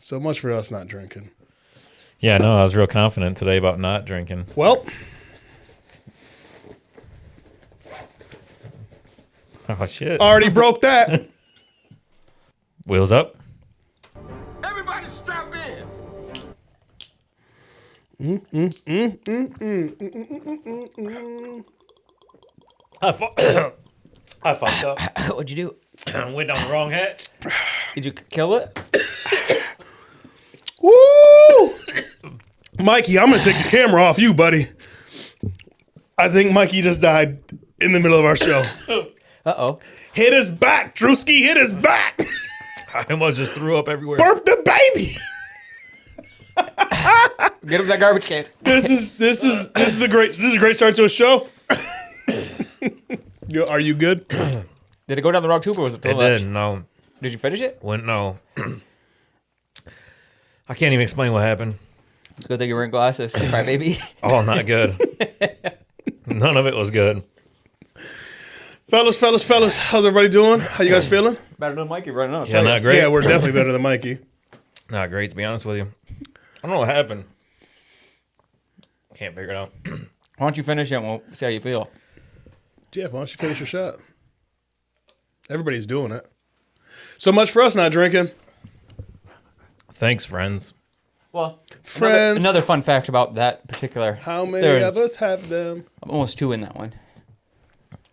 So much for us not drinking. Yeah, no, I was real confident today about not drinking. Well. Oh, shit. Already broke that. Wheels up. Everybody strap in. I fucked up. What'd you do? Went down the wrong hatch. Did you kill it? Woo! Mikey, I'm going to take the camera off you, buddy. I think Mikey just died in the middle of our show. Uh-oh. Hit his back, Drewski. Hit his back. I almost just threw up everywhere. Burp the baby. Get him that garbage can. This is a great start to a show. Are you good? Did it go down the wrong tube or was it the It left? did, no. Did you finish it? No. I can't even explain what happened. It's a good thing you were in glasses, right, baby? Oh, not good. None of it was good. Fellas, how's everybody doing? How you guys feeling? Better than Mikey right now. Yeah, not great. Yeah, we're definitely better than Mikey. Not great, to be honest with you. I don't know what happened. Can't figure it out. Why don't you finish it and we'll see how you feel? Jeff, why don't you finish your shot? Everybody's doing it. So much for us not drinking. Thanks, friends. Well, Friends. Another fun fact about that particular. How many There's of us have them? almost 2 in that one.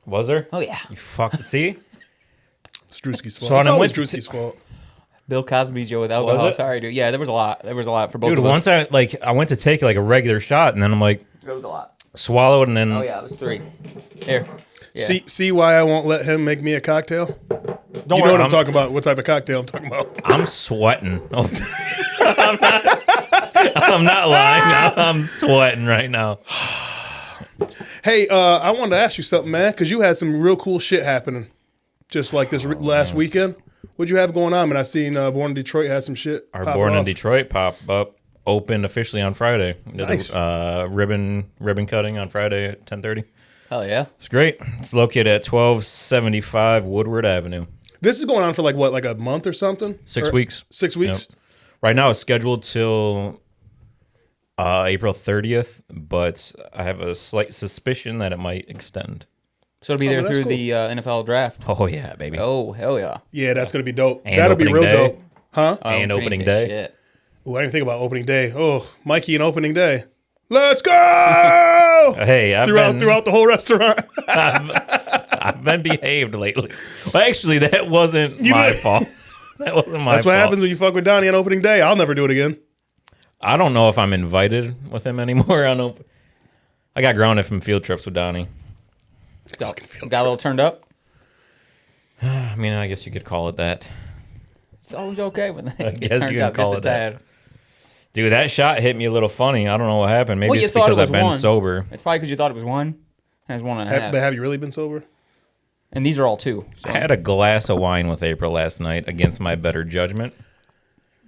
Was there? Oh, yeah. You fuck. See? It's Drewski's fault. So It's I always went to- Drewski's fault. Bill Cosby Joe with alcohol. it? Sorry, dude. Yeah, there was a lot. There was a lot for both Dude, of us. once I went to take like a regular shot, and then I'm like, There was a lot. swallowed, and then Oh, yeah, it was 3. Here. Yeah. See why I won't let him make me a cocktail? Don't You know worry. what I'm talking about? What type of cocktail I'm talking about? I'm sweating. Oh. I'm not lying. I'm sweating right now. Hey, I wanted to ask you something, man, because you had some real cool shit happening just like this last weekend. What'd you have going on? Man, I seen Born in Detroit had some shit. Our pop Born in off. Detroit pop up opened officially on Friday. Did Nice. Ribbon cutting on Friday at 10:30. Hell yeah. It's great. It's located at 1275 Woodward Avenue. This is going on for like a month or something? 6 Or- weeks. 6 weeks? Yep. Right now it's scheduled till April 30th, but I have a slight suspicion that it might extend. So it'll be there that's through cool. the NFL draft. Oh, yeah, baby. Oh, hell yeah. Yeah, that's going to be dope. And That'll be opening real day. dope. Huh? And opening day. Shit. Ooh, I didn't think about opening day. Oh, Mikey and opening day. Let's go! Hey, throughout the whole restaurant. I've been behaved lately. Well, actually, that wasn't my fault. That wasn't my That's fault. what happens when you fuck with Donnie on opening day. I'll never do it again. I don't know if I'm invited with him anymore. I got grounded from field trips with Donnie. Got a little turned up. I mean, I guess you could call it that. It's always okay when they get guess turned you can up call just it a that. tad. Dude, that shot hit me a little funny. I don't know what happened. Maybe Well, you it's thought because it was I've been one. sober. It's probably because you thought it was 1. And it's 1.5. But have you really been sober? And these are all 2. So. I had a glass of wine with April last night against my better judgment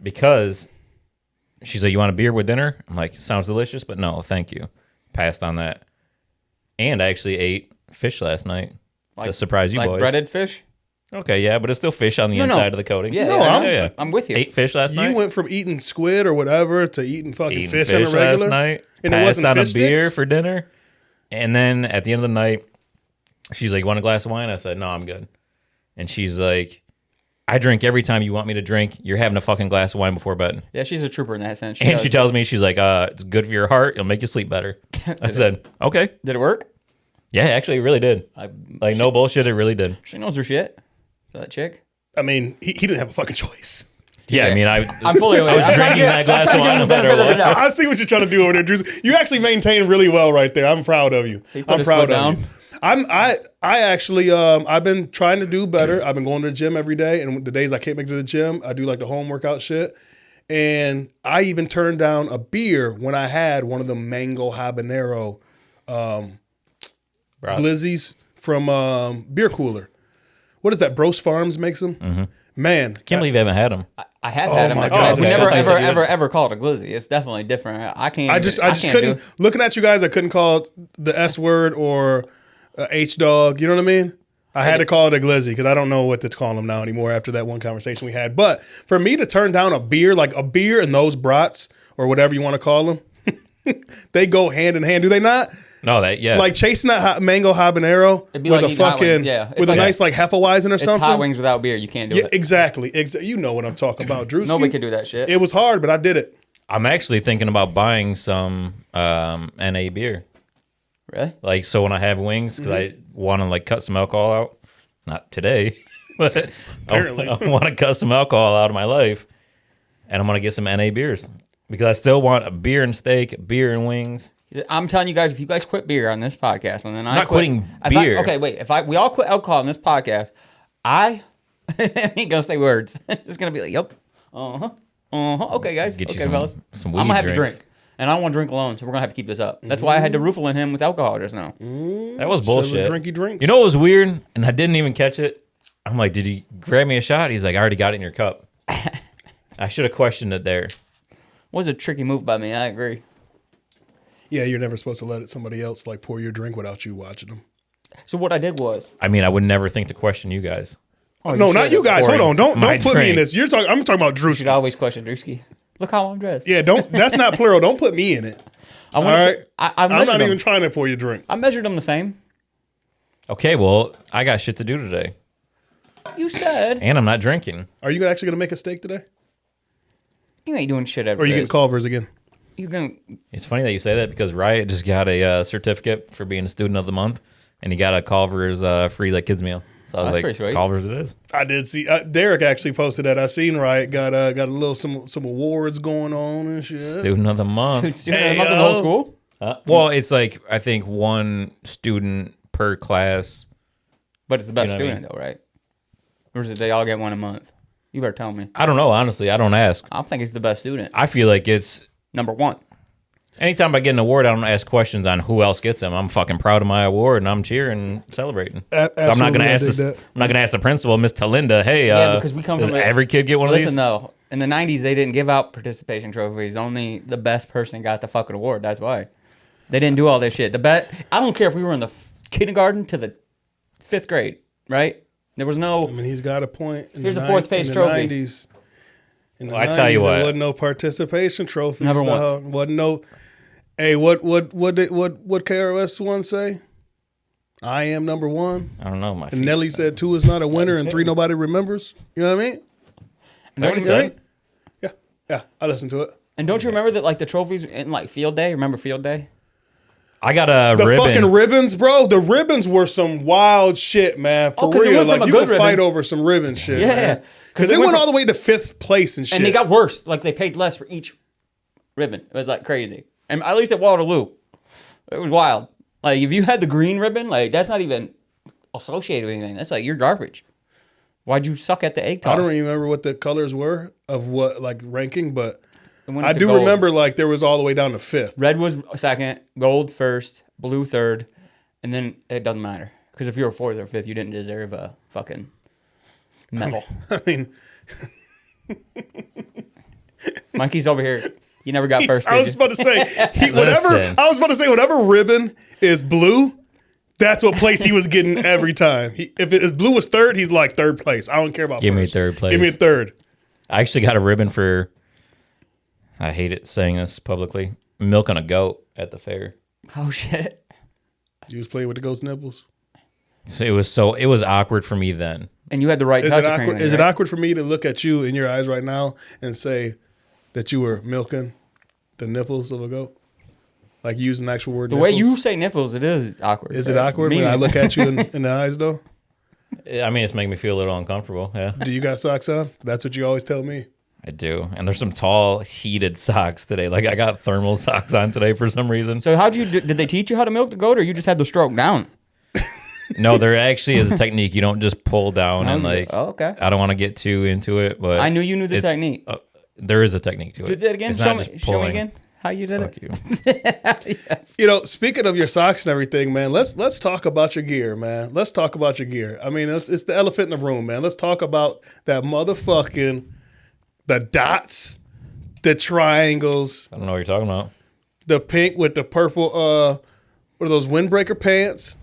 because she's like, "You want a beer with dinner?" I'm like, "Sounds delicious, but no, thank you." Passed on that. And I actually ate fish last night to surprise you like boys. breaded fish? Okay, yeah, but it's still fish on the No. inside of the coating. Yeah, No, yeah, I'm- I'm with you. Ate fish last night. You went from eating squid or whatever to eating fucking Eating fish, fish on a regular. last night. And it Passed wasn't on a fish beer sticks? for dinner. And then at the end of the night, she's like, "You want a glass of wine?" I said, "No, I'm good." And she's like, "I drink every time you want me to drink. You're having a fucking glass of wine before bed." Yeah, she's a trooper in that sense. And does. she tells me, she's like, "It's good for your heart. It'll make you sleep better." I said, "Okay." Did it work? Yeah, actually, it really did. Like, no bullshit, it really did. She knows her shit. That chick. I mean, he didn't have a fucking choice. Yeah, I mean, I'm fully aware. I was drinking that glass of wine no matter what. I see what you're trying to do over there, Drew. You actually maintained really well right there. I'm proud of you. He put I'm his proud foot of down. you. I actually I've been trying to do better. I've been going to the gym every day, and the days I can't make it to the gym, I do like the home workout shit. And I even turned down a beer when I had one of the mango habanero glizzies from Beer Cooler. What is that? Bros Farms makes them. Mm-hmm. Man, Can't believe you haven't had them. I have had him. my Like, God. we Okay. never, I thought you said you ever call it a glizzy. It's definitely different. I can't. I just can't couldn't. do- Looking at you guys, I couldn't call it the S word or H dog. You know what I mean? I had to call it a glizzy because I don't know what to call them now anymore after that one conversation we had. But for me to turn down a beer, like a beer and those brats or whatever you want to call them, they go hand in hand. Do they not? No, Like chasing that mango habanero It'd be with like a eating hot wings. fucking Yeah, it's with a like- nice like Hefeweizen or It's something. hot wings without beer. You can't do Yeah, it. exactly. You know what I'm talking about, Drewski. Nobody could do that shit. It was hard, but I did it. I'm actually thinking about buying some NA beer. Really? Like, so when I have wings, because I want to like cut some alcohol out. Not today, but Apparently. I want to cut some alcohol out of my life, and I'm gonna get some NA beers because I still want a beer and steak, beer and wings. I'm telling you guys, if you guys quit beer on this podcast, and then I Not quit, quitting if I- beer. okay, wait. If we all quit alcohol on this podcast, I ain't gonna say words. It's gonna be like, yep, okay, guys, Get you okay, fellas. some I'm weed gonna have to drinks. drink, and I don't want to drink alone, so we're gonna have to keep this up. That's why I had to roofle in him with alcohol just now. That was bullshit. Drinky drinks. You know what was weird? And I didn't even catch it. I'm like, did he grab me a shot? He's like, I already got it in your cup. I should have questioned it there. Was a tricky move by me. I agree. Yeah, you're never supposed to let somebody else like pour your drink without you watching them. So what I did was, I mean, I would never think to question you guys. No, not you guys. Hold on. Don't My put me in drink. this. I'm talking about you should Drewski. always question Drewski. Look how I'm dressed. Yeah, don't. That's not plural. Don't put me in it. I All wanted right. to, I I'm measured not them. even trying to pour your drink. I measured them the same. Okay, well, I got shit to do today. You said And I'm not drinking. Are you actually gonna make a steak today, you ain't doing shit or every are you day. getting Culver's again? You're gonna. It's funny that you say that because Riot just got a certificate for being a student of the month, and he got a Culver's free like kids meal. So I was That's like, pretty sweet. Culver's it is. I did see Derek actually posted that. I seen Riot got a little some awards going on and shit. Student of the month. Dude, student Hey, of the whole yo. school? Well, it's like I think one student per class. But it's the best You know what I student, though, right? Or is it they all get one a month? You better tell me. I don't know, honestly. I don't ask. I think it's the best student. I feel like it's Number one. anytime I get an award, I don't ask questions on who else gets them. I'm fucking proud of my award and I'm cheering and celebrating. So I'm not gonna absolutely, I ask dig this, that. I'm not gonna ask the principal, Miss Talinda, hey, Yeah, because we come does from a- every kid get one of Listen, these? though, in the 90s, they didn't give out participation trophies. Only the best person got the fucking award. That's why. They didn't do all this shit. I don't care if we were in the kindergarten to the 5th grade, right? There was no. I mean, he's got a point. Here's a fourth place trophy. 90s. In the Well, I tell you 90s, what. there wasn't no participation trophies. Never dog. Wasn't no. Hey, what KRS one say? I am number one. I don't know. My And feet Nelly stink. said 2 is not a winner and 3 nobody remembers. You know what I mean? Is that what he said? Yeah. I listened to it. And don't you remember that, like, the trophies in, like, field day? Remember field day? I got a The ribbon. fucking ribbons, bro. The ribbons were some wild shit, man. For 'cause it real, went from like a you good could fight ribbon- over some ribbon shit. Yeah. because it they went from- all the way to 5th place and shit. And they got worse. Like, they paid less for each ribbon. It was, like, crazy. And at least at Waterloo. It was wild. Like, if you had the green ribbon, like, that's not even associated with anything. That's like, you're garbage. Why'd you suck at the egg toss? I don't even remember what the colors were of what like ranking, but It went I up to do gold. remember like there was all the way down to 5th. Red was second, gold first, blue third, and then it doesn't matter. Because if you were 4th or 5th, you didn't deserve a fucking medal. I mean, Mikey's over here. You never got first. I was did you? about to say Listen. I was about to say whatever ribbon is blue, that's what place he was getting every time. If his blue was 3rd, he's like 3rd place. I don't care about Give me first. 3rd place. Give me a 3rd. I actually got a ribbon for, I hate it saying this publicly, milking a goat at the fair. Oh, shit. You was playing with the ghost nipples. So it was awkward for me then. And you had the right Is touch. it awkward? apparently, Is it right? awkward for me to look at you in your eyes right now and say that you were milking the nipples of a goat? Like using the actual word. The way nipples? you say nipples, it is awkward. Is it awkward when I look at you in the eyes though? I mean, it's making me feel a little uncomfortable. Yeah, Do you got socks on? That's what you always tell me. I do. And there's some tall, heated socks today. Like I got thermal socks on today for some reason. So how'd you did they teach you how to milk the goat, or you just had the stroke down? No, there actually is a technique. You don't just pull down and like. Oh, okay. I don't want to get too into it, but I knew you knew the it's- technique. There is a technique to it. Do that again. It's Show not me, just show me pulling. again how you did Fuck it. you. Yes. You know, speaking of your socks and everything, man, let's talk about your gear, man. Let's talk about your gear. I mean, it's the elephant in the room, man. Let's talk about that motherfucking the dots, the triangles, I don't know what you're talking about. the pink with the purple. What are those windbreaker pants?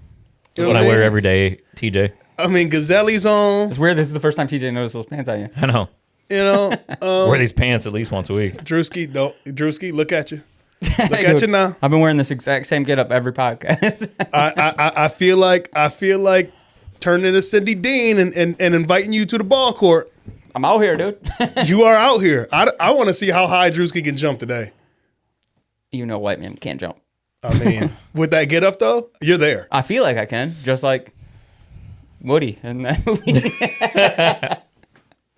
You know What I what wear mean? every day, TJ. I mean, Gazelle's on. It's weird. This is the first time TJ noticed those pants on you. I know. You know, Wear these pants at least once a week. Drewski, look at you. Look at you now. I've been wearing this exact same getup every podcast. I feel like turning into Cindy Dean and inviting you to the ball court. I'm out here, dude. You are out here. I want to see how high Drewski can jump today. You know, white man can't jump. I mean, with that get up though, you're there. I feel like I can, just like Woody in that movie.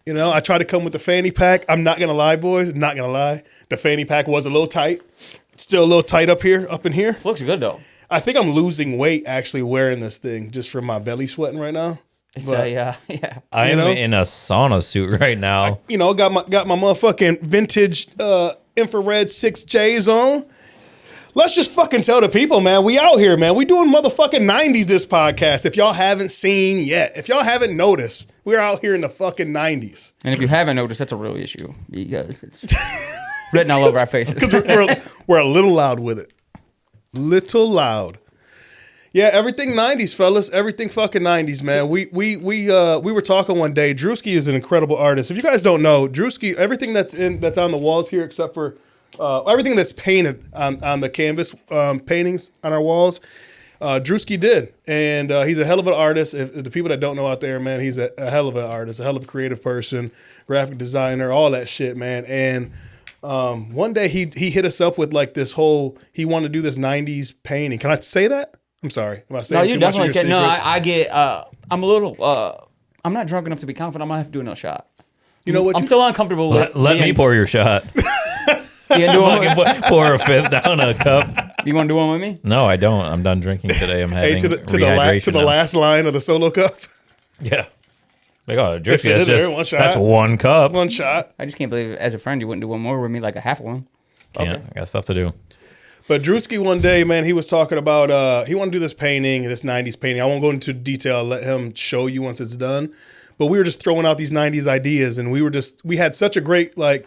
You know, I tried to come with the fanny pack. I'm not gonna lie, boys. Not gonna lie. The fanny pack was a little tight. It's still a little tight up in here. Looks good though. I think I'm losing weight actually wearing this thing just from my belly sweating right now. It's But- I am know? in a sauna suit right now. You know, got my motherfucking vintage infrared 6Js on. Let's just fucking tell the people, man. We out here, man. We doing motherfucking 90s this podcast. If y'all haven't seen yet, if y'all haven't noticed, we're out here in the fucking 90s. And if you haven't noticed, that's a real issue because it's written all over our faces. Because we're a little loud with it. Little loud. Yeah, everything 90s, fellas. Everything fucking 90s, man. We were talking one day. Drewski is an incredible artist. If you guys don't know, Drewski, everything that's on the walls here, except for everything that's painted on the canvas paintings on our walls, Drewski did. And he's a hell of an artist. If the people that don't know out there, man, he's a hell of an artist, a hell of a creative person, graphic designer, all that shit, man. And one day he hit us up with like this whole, he wanted to do this 90s painting. Can I say that? I'm sorry. Am I saying No, too you much of definitely your can. No, secrets? I get. I'm a little. I'm not drunk enough to be confident. I might have to do another shot. You know what? I'm still uncomfortable with. Let me pour your shot. You gonna do one with, Fucking pour a fifth down a cup. you want to do one with me? No, I don't. I'm done drinking today. I'm having Hey, to the rehydration now. last line of the solo cup. Yeah. Like, oh, If Drifty, it that's is there, just one shot. that's one cup. One shot. I just can't believe, as a friend, you wouldn't do one more with me, like a half one. Can't. I got stuff to do. But Drewski one day, man, he was talking about he wanted to do this painting, this 90s painting. I won't go into detail. I'll let him show you once it's done. But we were just throwing out these 90s ideas, and we had such a great like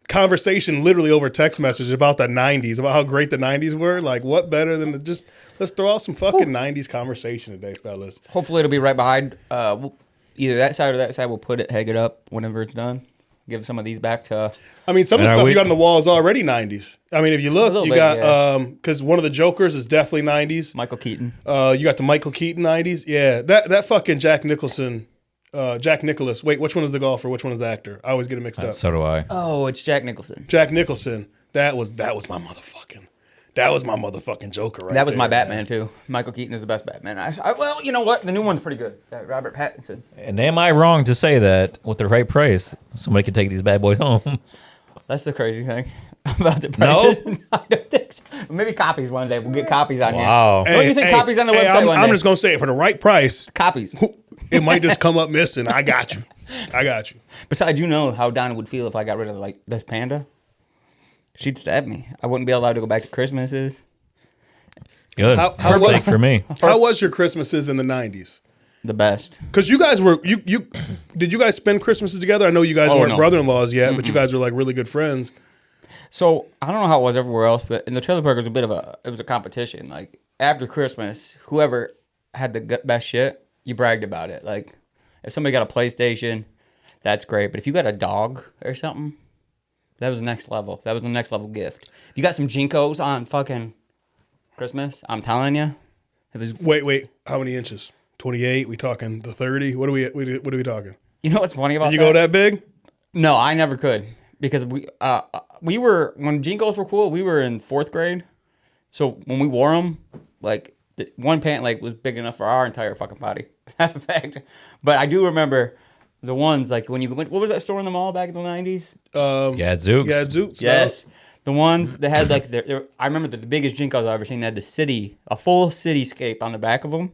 conversation literally over text message about the 90s, about how great the 90s were. Like, what better than to just let's throw out some fucking 90s conversation today, fellas. Hopefully, it'll be right behind. Either that side or that side. We'll hang it up whenever it's done. Give some of these back to. I mean, some of the And are stuff we- you got on the wall is already 90s. I mean, if you look, little you bit, got yeah. because one of the Jokers is definitely 90s. Michael Keaton. You got the Michael Keaton 90s. Yeah, that fucking Jack Nicholson, Jack Nicholas. Wait, which one is the golfer? Which one is the actor? I always get it mixed up. So do I. Oh, it's Jack Nicholson. Jack Nicholson. That was my motherfucking Joker right That was my there, Batman too. Michael Keaton is the best Batman. Well, you know what? The new one's pretty good. That Robert Pattinson. And am I wrong to say that with the right price, somebody could take these bad boys home? That's the crazy thing about the prices. No, I don't think so. Maybe copies one day. We'll get copies on Wow. here. Don't you think copies on the website one I'm day? just gonna say it for the right price. Copies. It might just come up missing. I got you. Besides, you know how Donna would feel if I got rid of like this panda. She'd stab me. I wouldn't be allowed to go back to Christmases. Good. How Perfect was- for me. How was your Christmases in the 90s? The best. Because you guys were did you guys spend Christmases together? I know you guys weren't no. brother-in-laws yet, but you guys were like really good friends. So I don't know how it was everywhere else, but in the trailer park it was a competition. Like after Christmas, whoever had the best shit, you bragged about it. Like if somebody got a PlayStation, that's great. But if you got a dog or something, that was the next level. That was the next level gift. If you got some Jinkos on fucking Christmas, I'm telling you, it was. Wait, how many inches? 28? We talking the 30? What are we talking? You know what's funny about Did you go that big? No, I never could because we were when Jinkos were cool. We were in 4th grade, so when we wore them, like one pant leg was big enough for our entire fucking body. That's a fact. But I do remember the ones like when you went. What was that store in the mall back in the 90s? Gadzooks. Gadzooks. Yes, the ones that had like I remember the biggest Jinkos I've ever seen. They had a full cityscape on the back of them,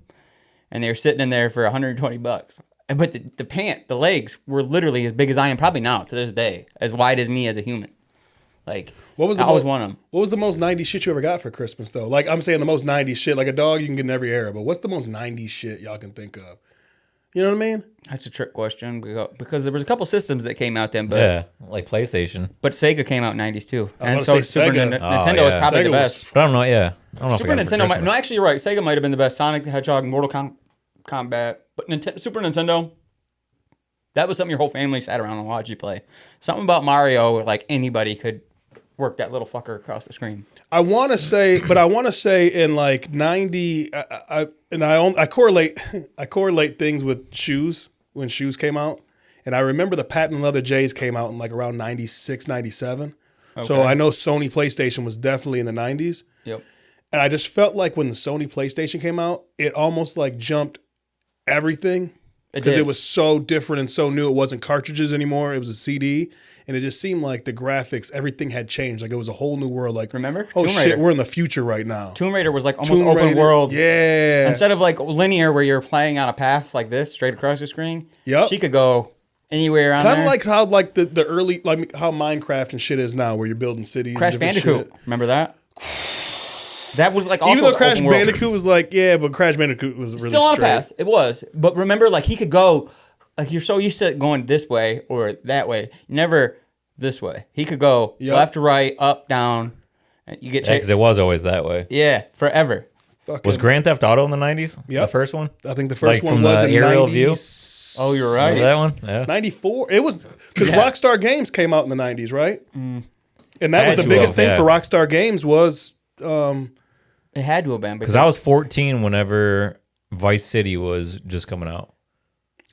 and they were sitting in there for $120. But the legs were literally as big as I am, probably now to this day, as wide as me as a human. Like What was the I was one of them. What was the most 90s shit you ever got for Christmas though? Like I'm saying the most 90s shit. Like a dog you can get in every era, but what's the most 90s shit y'all can think of? You know what I mean? That's a trick question because there was a couple systems that came out then, but Yeah, like PlayStation. but Sega came out in '90s too, I and was so gonna say Super Sega. Nintendo was yeah. probably Sega the was best. But I don't know. Yeah, I don't know. Super if I got it for Nintendo, Christmas. no, actually, you're right. Sega might have been the best. Sonic the Hedgehog, Mortal Combat. But Super Nintendo, that was something your whole family sat around and watched you play. Something about Mario, like anybody could work that little fucker across the screen. I want to say in like 90, I correlate things with shoes when shoes came out. And I remember the patent leather J's came out in like around 96, 97. Okay. So I know Sony PlayStation was definitely in the 90s. Yep. And I just felt like when the Sony PlayStation came out, it almost like jumped everything because it was so different and so new. It wasn't cartridges anymore. It was a CD. And it just seemed like the graphics, everything had changed. Like it was a whole new world. Like, remember? Oh Tomb shit, Raider. we're in the future right now. Tomb Raider was like almost open world. Yeah. Instead of like linear where you're playing on a path like this, straight across the screen. Yep. She could go anywhere on there. Kind of like how like the early, like how Minecraft and shit is now where you're building cities. Crash and different Bandicoot. shit. Remember that? That was like also even though Crash open world. Bandicoot was like, yeah, but Crash Bandicoot was really still on a straight. path. It was. But remember, like he could go, like you're so used to going this way or that way. Never this way. He could go left to right, up, down. And you get because it was always that way. Yeah, forever. Fucking, Was Grand Theft Auto in the 90s? Yep. The first one? I think the first Like one from was the in aerial 90s. view? Oh, you're right. So that one? Yeah. 94. It was because Rockstar Games came out in the 90s, right? And that Had was the to biggest have, thing yeah. for Rockstar Games was It had to have been Because I was 14 whenever Vice City was just coming out.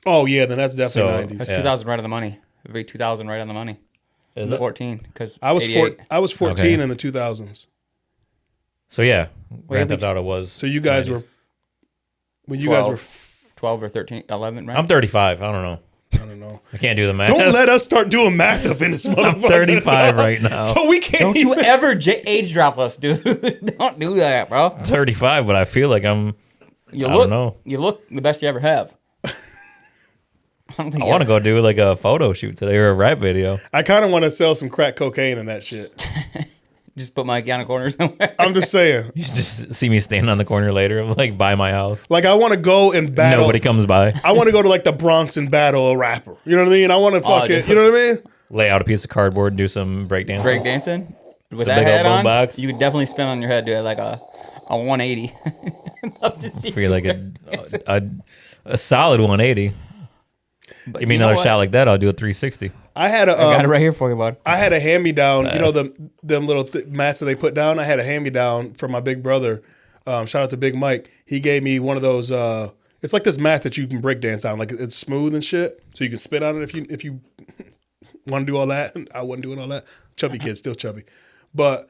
oh yeah, then that's definitely So, 90s. That's Yeah. 2000 right on the money. It'd be 2000 right on the money. Is it? 14 because I was 14 Okay. in the 2000s. So yeah, Grand we- Theft Auto was. So you guys 90s. were when you guys 12. were 12 or 13, 11, right? I'm 35. I don't know. I don't know. I can't do the math. Don't let us start doing math up in this motherfucker. I'm 35 dog. right now. So we can't Don't you even- ever age drop us, dude. Don't do that, bro. 35, but I feel like I'm. You I look, don't know. You look the best you ever have. I don't think I want to go do like a photo shoot today or a rap video. I kind of want to sell some crack cocaine and that shit. just put Mikey on a corner somewhere. I'm just saying. You should just see me standing on the corner later, like by my house. Like I want to go and battle. Nobody comes by. I want to go to like the Bronx and battle a rapper. You know what I mean? I want to fuck it. dude. You know what I mean? Lay out a piece of cardboard and do some breakdance. Break dancing with The that big old hat on, boombox. you could definitely spin on your head, dude, like a 180. Love to see For like a solid 180. But Give me you know another what? shot like that, I'll do a 360. I had a I got it right here for you, bud. I had a hand me down. You know them little mats that they put down. I had a hand me down from my big brother. Shout out to Big Mike. He gave me one of those. It's like this mat that you can break dance on. Like it's smooth and shit, so you can spin on it if you want to do all that. I wasn't doing all that. Chubby kid, still chubby, but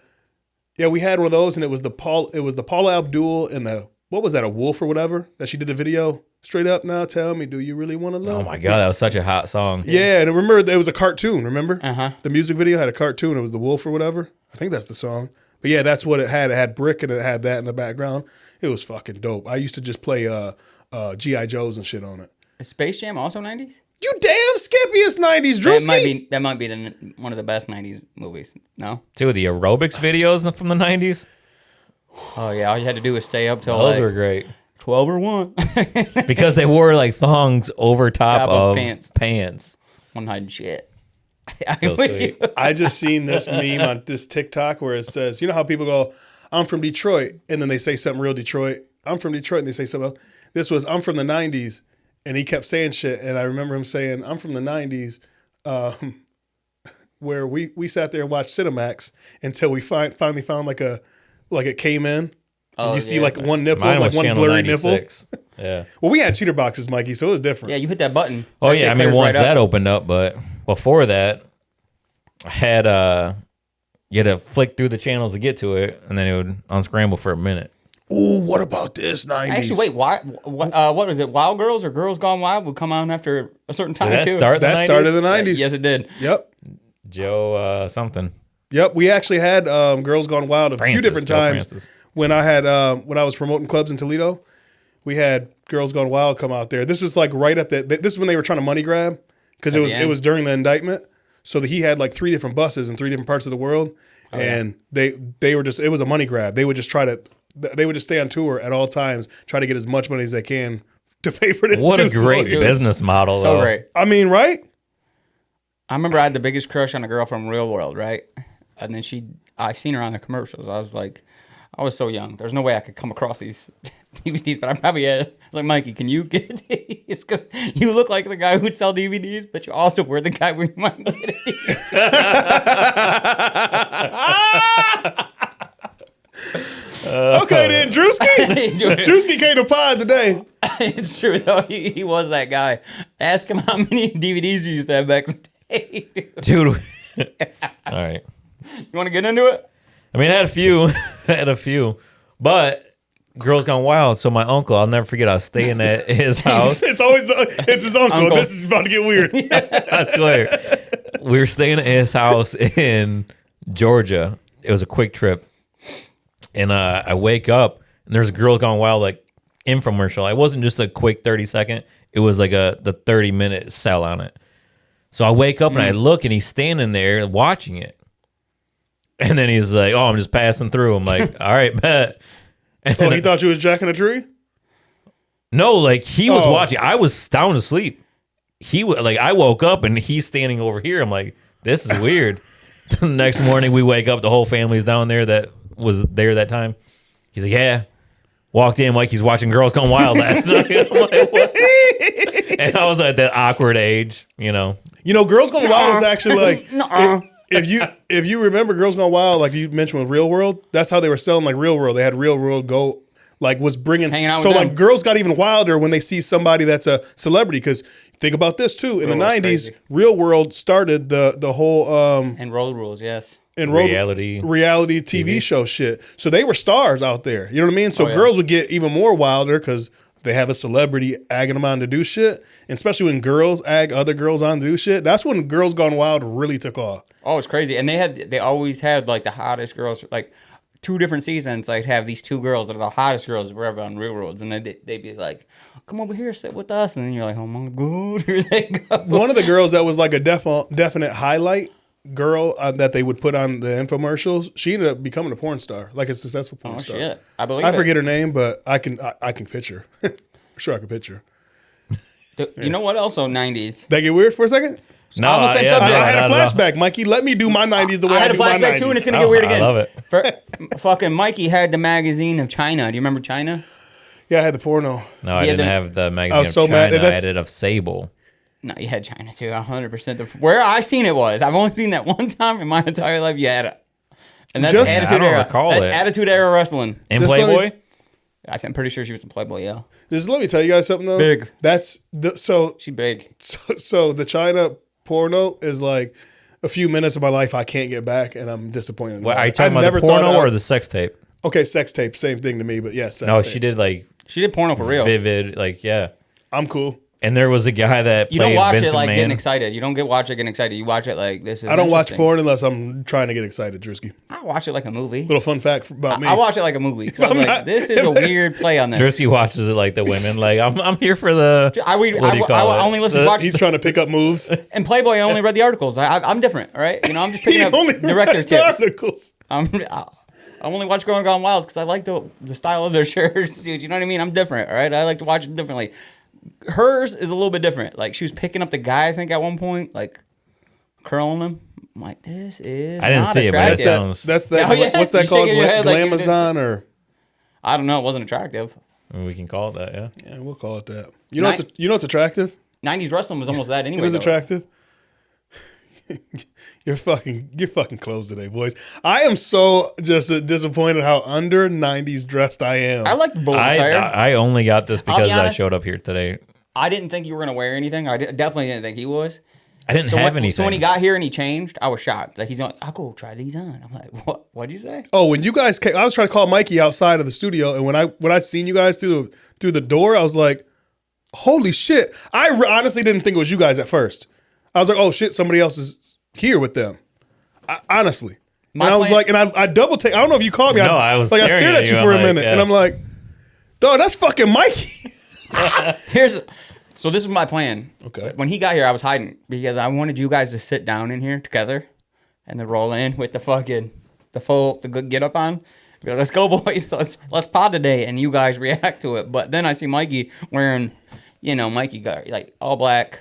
yeah, we had one of those, and it was the Paula Abdul and the what was that, a wolf or whatever that she did the video. Straight up now, tell me, do you really want to love? Oh my God, that was such a hot song. Yeah, and remember it was a cartoon. Remember, Uh-huh. the music video had a cartoon. It was the wolf or whatever. I think that's the song. But yeah, that's what it had. It had brick and it had that in the background. It was fucking dope. I used to just play GI Joes and shit on it. Is Space Jam also 90s? You damn Skippy, it's 90s, Drewski. That might be one of the best 90s movies. No? Dude, the aerobics videos from the 90s, Oh yeah, all you had to do was stay up till those like were great. 12 or 1. Because they wore like thongs over top Top of of pants. pants. One hiding shit. I'm Still with sweet. you. I just seen this meme on this TikTok where it says, you know how people go, I'm from Detroit, and then they say something real Detroit. I'm from Detroit, and they say something else. This was, I'm from the 90s, and he kept saying shit, and I remember him saying, I'm from the 90s, where we sat there and watched Cinemax until we finally found like it came in. And Oh, you see yeah. like one nipple, Mine like was one channel blurry nipple. 96. Yeah. Well, we had cheater boxes, Mikey, so it was different. Yeah, you hit that button. Oh That yeah, shit I mean clears once right that up. opened up, but before that, I had you had to flick through the channels to get to it, and then it would unscramble for a minute. Ooh, what about this 90s? Actually, wait, what was it? Wild Girls or Girls Gone Wild would come on after a certain time Did that too. start the That 90s? started in the 90s. Yes, it did. Yep. Joe something. Yep, we actually had Girls Gone Wild a few Francis, different Joe times. Francis. When I had when I was promoting clubs in Toledo, we had Girls Gone Wild come out there. This was like right at this is when they were trying to money grab because At it the was end. during the indictment. So that he had like 3 different buses in 3 different parts of the world, and they were just, it was a money grab. They would just stay on tour at all times, try to get as much money as they can to pay for this. What a dude's great lawyers. business model, So though. great. I mean, right? I remember I had the biggest crush on a girl from Real World, right? And then I seen her on the commercials. I was so young. There's no way I could come across these DVDs, but I probably had. I was like, Mikey, can you get DVDs? Because you look like the guy who would sell DVDs, but you also were the guy where you might get a DVD. Okay, then Drewski. Drewski came to pod today. It's true though. He was that guy. Ask him how many DVDs you used to have back in the day, Dude. All right. You want to get into it? I mean, I had a few, but Girls Gone Wild. So my uncle, I'll never forget. I was staying at his house. It's his uncle. This is about to get weird. I swear. We were staying at his house in Georgia. It was a quick trip. And I wake up and there's a Girls Gone Wild like infomercial. It wasn't just a quick 30-second. It was like the 30-minute sell on it. So I wake up and I look and he's standing there watching it. And then he's like, "Oh, I'm just passing through." I'm like, "All right, bet." And Oh, he thought you was jacking a tree? no, like he was Oh. watching. I was sound asleep. He was like, I woke up and he's standing over here. I'm like, this is weird. The next morning we wake up, the whole family's down there that was there that time. He's like, yeah. Walked in like he's watching Girls Gone Wild last night. I'm like, what? And I was at that awkward age, you know. You know, Girls Gone Wild was actually like Nuh-uh. if you remember Girls Gone Wild, like you mentioned with Real World, that's how they were selling like Real World. They had Real World go like was bringing Hanging out so with like them. girls got even wilder when they see somebody that's a celebrity because think about this too in the Real World's 90s crazy. Real World started the whole And road rules, yes. reality TV show shit. So they were stars out there. You know what I mean? So Oh, yeah. girls would get even more wilder because they have a celebrity agging them on to do shit. And especially when girls ag other girls on to do shit. That's when Girls Gone Wild really took off. Oh, it's crazy. And they always had like the hottest girls, like 2 different seasons. Like have these 2 girls that are the hottest girls wherever on Real Worlds, and they'd be like, "Come over here, sit with us," and then you're like, "Oh my god, here they go." One of the girls that was like a definite highlight girl that they would put on the infomercials, she ended up becoming a porn star, like a successful porn Oh star. shit, I believe I it. forget her name, but I can picture. For sure, I can picture. You know what? Also 90s. That get weird for a second? No, On the same subject. I had a not at all. flashback, Mikey. Let me do my 90s the way I had a do my flashback 90s. too, and it's gonna Oh, get weird I again. love it. Fucking Mikey had the magazine of China. Do you remember China? Yeah, I had the porno. No, I He had didn't the- have the magazine I was of so mad. China. I That's- had it of Sable. No, you had China too. 100%. Where I seen it was, I've only seen that one time in my entire life. You had it, and that's Just- Attitude I don't Era. recall That's it. Attitude Era wrestling. And Just let me- Playboy? I'm pretty sure she was in Playboy. Yeah, Just let me tell you guys something though. Big. That's so she big. the China porno is like a few minutes of my life I can't get back, and I'm disappointed. What, about are you it. talking I about never the porno thought I- or the sex tape? Okay, sex tape, same thing to me, but yes. No, she did like She did porno for real. vivid, like, yeah. I'm cool. And there was a guy that You played don't watch Vincent it like Mann. getting excited. You don't watch it getting excited. You watch it like this is. I don't watch interesting. porn unless I'm trying to get excited, Drewski. I watch it like a movie. Little fun fact about me. I watch it like a movie because I was I'm like, not- this is a weird play on this. Drewski watches it like the women. Like, I'm here for the. I read. what do you call it? only listen The- to watch He's trying to pick up moves. and Playboy. I only read the articles. I'm different, all right? You know, I'm just He picking up only director reads tips. articles. I only watch Girl Gone Wild because I like the style of their shirts, dude. You know what I mean? I'm different, all right? I like to watch it differently. Hers is a little bit different. Like she was picking up the guy, I think, at one point, like curling him. I'm like, this is. I didn't not see it, but attractive. that sounds- That's that. Oh, yeah. What's that You called? shaking your head like you didn't Glamazon or I don't know. It wasn't attractive. We can call it that, yeah. yeah, we'll call it that. You know, what's attractive. 90s wrestling was almost that anyway. What is though. attractive? You're fucking close today, boys. I am so just disappointed how under 90s dressed I am. I like the Bulls attire. I only got this I'll be because I honest. showed up here today. I didn't think you were gonna wear anything. Definitely didn't think he was. I didn't have anything. So when he got here and he changed, I was shocked. Like he's like, I'll go try these on. I'm like, what? What'd you say? Oh, when you guys came, I was trying to call Mikey outside of the studio, and when I seen you guys through the door, I was like, "Holy shit!" I honestly didn't think it was you guys at first. I was like, "Oh shit, somebody else is here with them." Honestly, My and I was plan- like, and I double take. I don't know if you called me. No, I was like I staring stared at at you you. for I'm a like, minute, yeah. and I'm like, "Dog, that's fucking Mikey." So this is my plan. Okay. When he got here, I was hiding because I wanted you guys to sit down in here together and then roll in with the good get up on. Be like, let's go, boys. Let's pod today, and you guys react to it. But then I see Mikey wearing, Mikey got like all black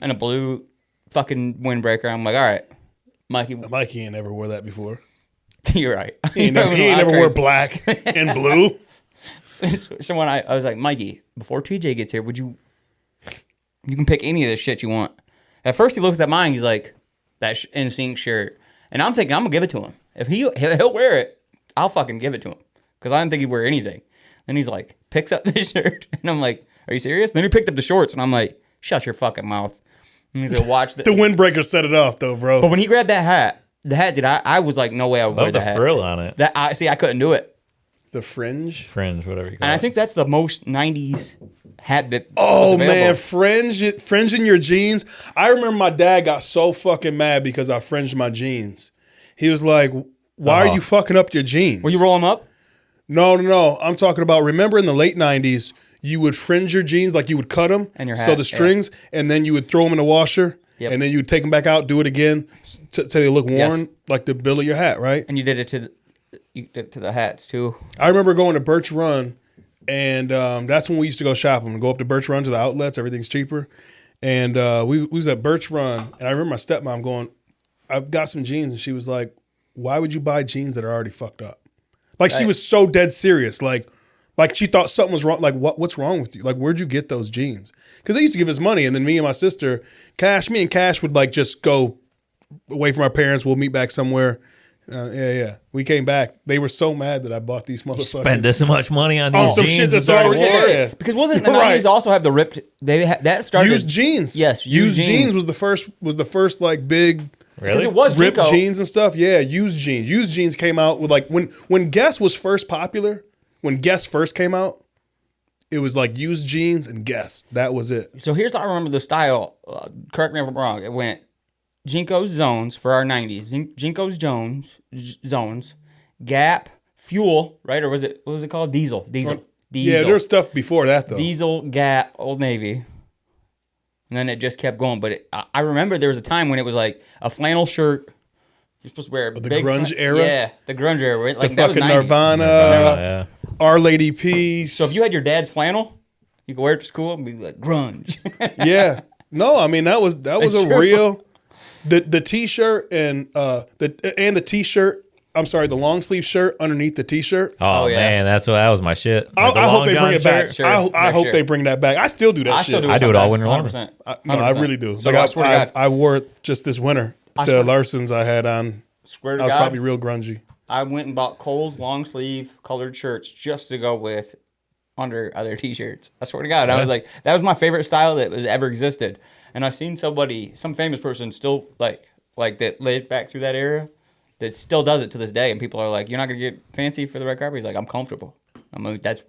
and a blue fucking windbreaker. I'm like, all right, Mikey, Mikey ain't never wore that before. you're right. He ain't never wore black and blue. So when I was like, Mikey, before TJ gets here, you can pick any of this shit you want. At first he looks at mine, he's like, that NSYNC shirt. And I'm thinking, I'm going to give it to him. If he'll wear it, I'll fucking give it to him. Because I didn't think he'd wear anything. Then he's like, picks up the shirt. And I'm like, are you serious? Then he picked up the shorts. And I'm like, shut your fucking mouth. And he's like, watch the windbreaker set it off, though, bro. But when he grabbed that hat, dude, I was like, no way I would wear Love the the hat. frill on it. I couldn't do it. The fringe. Fringe, whatever you call And it. I think that's the most 90s hat that was Oh available. man, fringe in your jeans. I remember my dad got so fucking mad because I fringed my jeans. He was like, "Why are you fucking up your jeans?" Will you roll them up? No. I'm talking about. Remember in the late '90s, you would fringe your jeans, like you would cut them, And your so hat, the strings, and then you would throw them in the washer, Yep. and then you would take them back out, do it again till they look worn, Yes. like the bill of your hat, right? And you did it to the hats too. I remember going to Birch Run, and that's when we used to go shopping. Go up to Birch Run to the outlets. Everything's cheaper. And we was at Birch Run, and I remember my stepmom going, I've got some jeans. And she was like, why would you buy jeans that are already fucked up? Like, she was so dead serious. Like she thought something was wrong. Like, what's wrong with you? Like, where'd you get those jeans? Because they used to give us money. And then me and my sister, me and Cash would like just go away from our parents. We'll meet back somewhere. Yeah. We came back. They were so mad that I bought these motherfuckers. Spend this much money on these some jeans. shit that's it's already already worn. Yeah. Because wasn't the You're 90s right. also have the ripped? That started Used jeans. Yes, used used jeans jeans. was the first like big Because Really? it was ripped Jinko. jeans and stuff. Yeah, used jeans. Used jeans came out with like when Guess was first popular. When Guess first came out, it was like used jeans and Guess. That was it. So here's how I remember the style. Correct me if I'm wrong. It went Jinko's Zones for our 90s. Jinko's Zones, Gap, Fuel, right? Or what was it called? Diesel. Yeah, there's stuff before that though. Diesel, Gap, Old Navy. And then it just kept going. But I remember there was a time when it was like a flannel shirt. You're supposed to wear The grunge era? Yeah, the grunge era. Right? Like the that was fucking 90s. Nirvana, Yeah. Our Lady Peace. So if you had your dad's flannel, you could wear it to school and be like grunge. Yeah. No, I mean that was It's a true. real the t-shirt and the t-shirt. I'm sorry, the long sleeve shirt underneath the t-shirt. Oh, yeah. man, that was my shit. I Like the hope Long they John bring it back. shirt. Sure. I hope they bring that back. I still do that I shit. still do it. I do it all sometimes, winter long. 100%. No, I really do. So Like I swear to God. I wore it just this winter to swear- Larson's I had on. Swear I to was God, probably real grungy. I went and bought Kohl's long sleeve colored shirts just to go with under other t-shirts. I swear to God. I was like, that was my favorite style that was ever existed. And I've seen some famous person still like that lived back through that era that still does it to this day. And people are like, you're not going to get fancy for the red carpet? He's like, I'm comfortable. I'm like, that's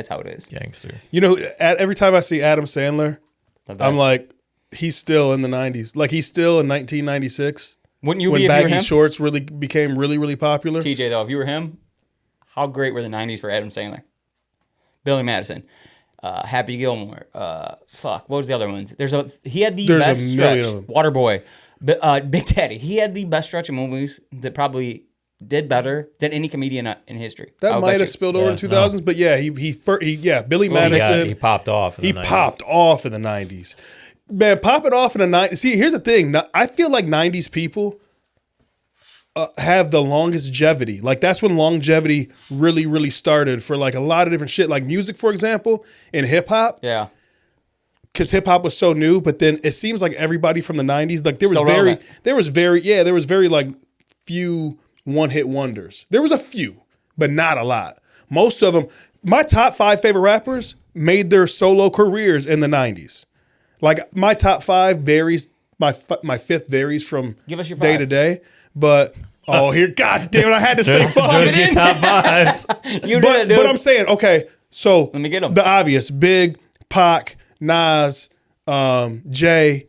how it is. Gangster. You know, every time I see Adam Sandler, The best. I'm like, he's still in the 90s. Like he's still in 1996 Wouldn't you when be if you were baggy him? shorts really became really, really popular. TJ, though, if you were him, how great were the 90s for Adam Sandler? Billy Madison, Happy Gilmore, what was the other ones? He had the There's a best million stretch. of them. Waterboy, Big Daddy. He had the best stretch of movies that probably did better than any comedian in history. That I'll might bet have you. spilled over in Yeah, 2000s, but yeah, Billy Madison. He popped off. in He the 90s. popped off in the 90s. Man, popping off in the 90s. See, here's the thing. I feel like 90s people have the longevity. Like, that's when longevity really, really started for, like, a lot of different shit. Like, music, for example, and hip-hop. Yeah. Because hip-hop was so new, but then it seems like everybody from the 90s, like, there Still was very, like, few one-hit wonders. There was a few, but not a lot. Most of them, my top 5 favorite rappers made their solo careers in the 90s. Like, my top 5 varies, my fifth varies from Give us your day 5. to day. But, God damn it, I had to say Those fuck. are your top fives. You did it, dude. But I'm saying, okay, so Let me get 'em. the obvious: Big, Pac, Nas, Jay,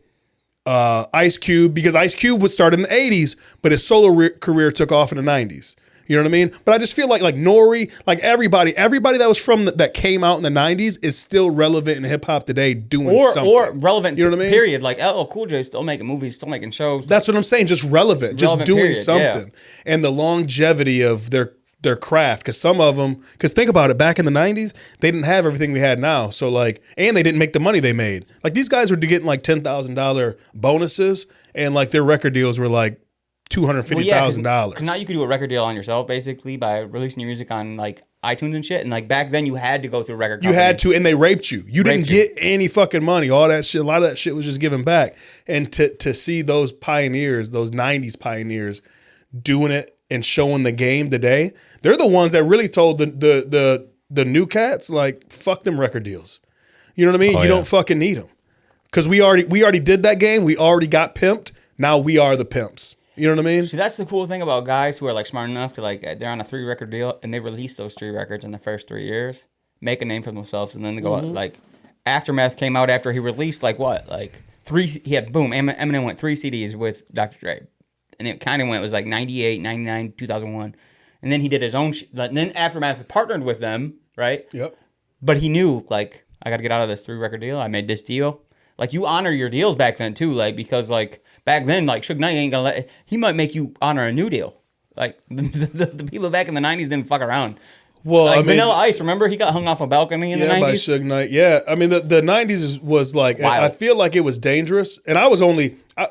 Ice Cube. Because Ice Cube would start in the '80s, but his solo career took off in the '90s. You know what I mean? But I just feel like Nori, like everybody that was from that came out in the '90s is still relevant in hip hop today, doing something. or relevant. You know what I mean? Period. Like LL Cool J still making movies, still making shows. That's what I'm saying. Just relevant, just Relevant, doing period, something, and the longevity of their craft. Because some of them, because think about it, back in the '90s, they didn't have everything we had now. So like, and they didn't make the money they made. Like these guys were getting like $10,000 bonuses, and like their record deals were like $250,000. Because now you could do a record deal on yourself basically by releasing your music on like iTunes and shit. And like back then, you had to go through a record You company. had to, and they raped you. You didn't Raped you. get any fucking money. All that shit, a lot of that shit was just given back. And to see those pioneers, those 90s pioneers doing it and showing the game today, they're the ones that really told the new cats, like, fuck them record deals. You know what I mean? Oh, You yeah. don't fucking need them. Because we already did that game. We already got pimped. Now we are the pimps. You know what I mean? See, that's the cool thing about guys who are like smart enough to like they're on a 3 record deal and they release those 3 records in the first 3 years, make a name for themselves, and then they go out, like Aftermath came out after he released like what, like 3. He had boom. Eminem went 3 CDs with Dr. Dre, and it kind of went, it was like 98, 99, 2001, and then he did his own. And then Aftermath partnered with them, right? Yep. But he knew, like, I got to get out of this 3 record deal. I made this deal. Like, you honor your deals back then, too. Like, because, like, back then, like, Suge Knight ain't going to he might make you honor a new deal. Like, the people back in the 90s didn't fuck around. Well, Like, I mean, Vanilla Ice, remember? He got hung off a balcony in the 90s. by Suge Knight. Yeah, I mean the 90s was like, Wild. I feel like it was dangerous, and I was only a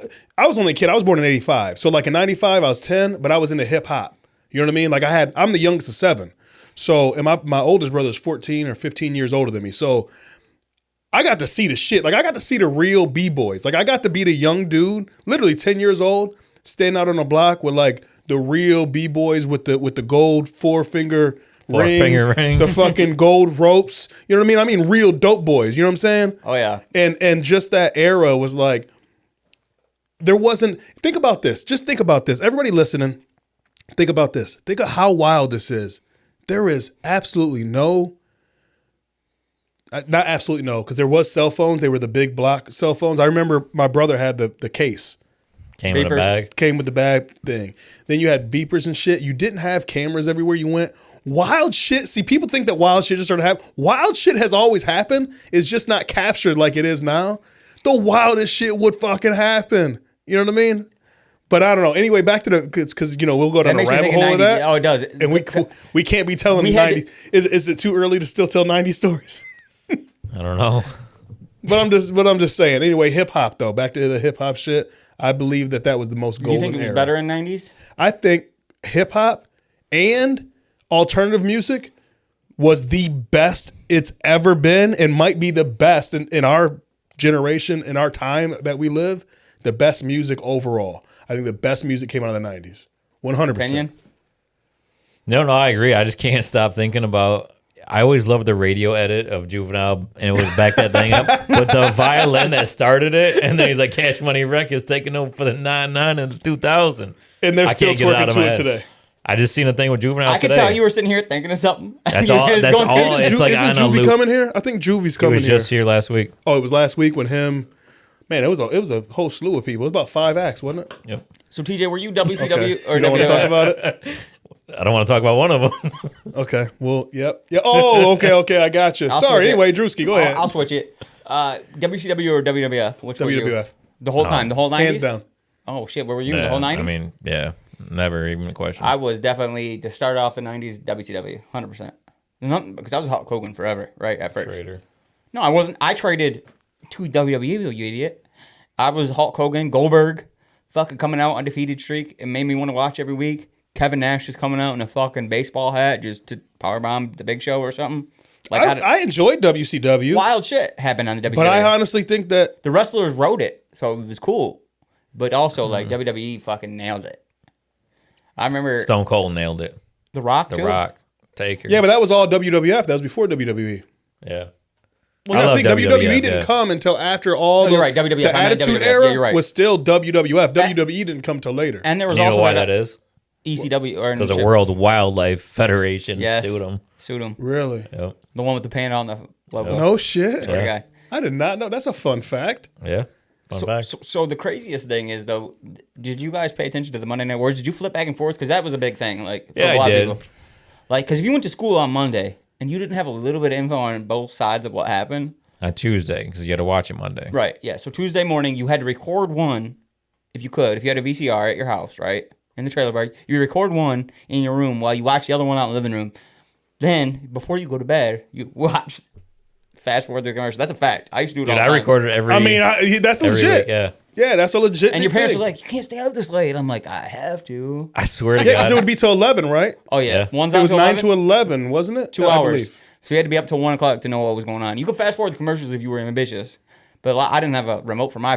kid. I was born in '85, so like in '95 I was 10, but I was into hip hop. You know what I mean? Like I'm the youngest of 7, so and my oldest brother is 14 or 15 years older than me. So I got to see the shit. Like I got to see the real b-boys. Like I got to be the young dude, literally 10 years old, standing out on the block with like the real b-boys with the gold four-finger rings, the fucking gold ropes. You know what I mean? I mean real dope boys. You know what I'm saying? Oh, yeah. And just that era was like, there wasn't. Think about this. Just think about this. Everybody listening, think about this. Think of how wild this is. There is absolutely no. Not absolutely no, because there was cell phones. They were the big block cell phones. I remember my brother had the case. Came in a Beepers. bag. Came with the bag thing. Then you had beepers and shit. You didn't have cameras everywhere you went. Wild shit. See, people think that wild shit just started happening. Wild shit has always happened. It's just not captured like it is now. The wildest shit would fucking happen. You know what I mean? But I don't know. Anyway, back to the, because you know we'll go down a makes me rabbit think of hole of 90s. that. Oh, it does. And we can't be telling We had 90s. Is it too early to still tell 90 stories? I don't know. But I'm just saying. Anyway, hip hop though. Back to the hip hop shit. I believe that was the most Do you golden think it was era. better in 90s? I think hip hop and alternative music was the best it's ever been, and might be the best in our generation, in our time that we live. The best music overall. I think the best music came out of the 90s. 100%. Opinion? No, I agree. I just can't stop thinking about. I always loved the radio edit of Juvenile, and it was back that thing up. But the violin that started it, and then he's like, Cash Money Records taking over for the 99 and the 2000. And they're I still can't get it out twerking of to my it head. today. I just seen a thing with Juvenile I could today. tell you were sitting here thinking of something. That's You were all- just that's going all crazy. it's like Isn't on a Juvie loop. coming here? I think Juvie's He coming was here. just here last week. Oh, it was last week when him. Man, it was a whole slew of people. It was about 5 acts, wasn't it? Yep. So, TJ, were you WCW Okay. or You don't want to talk WWF? about it? I don't want to talk about one of them. Okay. Well, yep. Yeah. Oh, okay. I got you. I'll Sorry. switch it. Anyway, Drewski, go ahead. I'll switch it. WCW or WWF? Which were you? WWF. The whole time? The whole 90s? Hands down. Oh, shit. Where were you? The whole 90s? I mean, yeah, never even a question. I was definitely, to start off the 90s, WCW, 100%. Because I was Hulk Hogan forever, right, at first. Traitor. No, I wasn't. I traded to WWE, you idiot. I was Hulk Hogan, Goldberg, fucking coming out undefeated streak. It made me want to watch every week. Kevin Nash is coming out in a fucking baseball hat just to powerbomb the Big Show or something. Like I enjoyed WCW, wild shit happened on the WWE. but I honestly think that The wrestlers wrote it, so it was cool. But also, like, Mm-hmm. WWE fucking nailed it. I remember Stone Cold nailed it. The Rock, The too. Rock, Taker. yeah, but that was all WWF. That was before WWE. Yeah. Well, I love think WWE didn't yeah. come until after all No, the, you're right, WWF. the I meant Attitude WWF. Era Yeah, you're right. was still WWF. WWE didn't come till later. And there was You know also why that that is? ECW. Or Because the World Wildlife Federation Yes. sued him. Sued him. Really? Yep. The one with the panda on the logo. No shit. Swear to God. I did not know. That's a fun fact. Yeah. Fun So, fact. so the craziest thing is, though, did you guys pay attention to the Monday Night Wars? Did you flip back and forth? Because that was a big thing. Like, for Yeah, a lot I did. of people. Like, because if you went to school on Monday and you didn't have a little bit of info on both sides of what happened. On Tuesday, because you had to watch it Monday. Right, yeah. So Tuesday morning, you had to record one, if you could, if you had a VCR at your house, right? In the trailer park. You record one in your room while you watch the other one out in the living room. Then, before you go to bed, you watch, fast forward the commercial. That's a fact. I used to do it Dude, all I the time. recorded every. I mean, that's every legit. week, yeah. Yeah, that's a legit. And your parents thing. are like, you can't stay up this late. I'm like, I have to. I swear to Yeah, because God. it would be till 11, right? Oh yeah, Yeah. one's It on was till 9 11, to 11, wasn't it? 2 I hours. believe. So you had to be up till 1 o'clock to know what was going on. You could fast forward the commercials if you were ambitious, but I didn't have a remote for my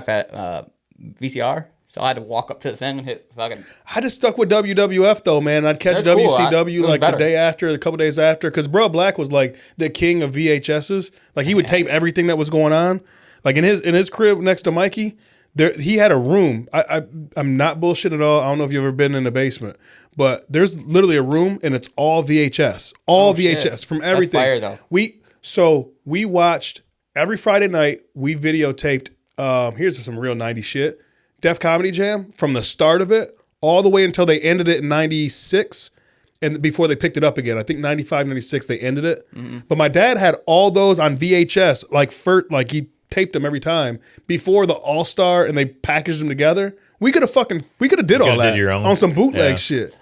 VCR, so I had to walk up to the thing and hit fucking. I just stuck with WWF though, man. I'd catch That's cool. WCW It was like better. the day after, a couple days after, because Bro Black was like the king of VHSs. Like he would tape everything that was going on. Like in his crib next to Mikey, there he had a room. I'm not bullshit at all. I don't know if you've ever been in the basement, but there's literally a room and it's all VHS, all VHS shit. from That's everything. fire, though. We watched every Friday night. We videotaped. Here's some real 90s shit. Def Comedy Jam from the start of it all the way until they ended it in 96 and before they picked it up again. I think 95, 96 they ended it. Mm-hmm. But my dad had all those on VHS like he taped them every time before the All-Star and they packaged them together. We could have did all did that your own. on some bootleg Yeah. shit.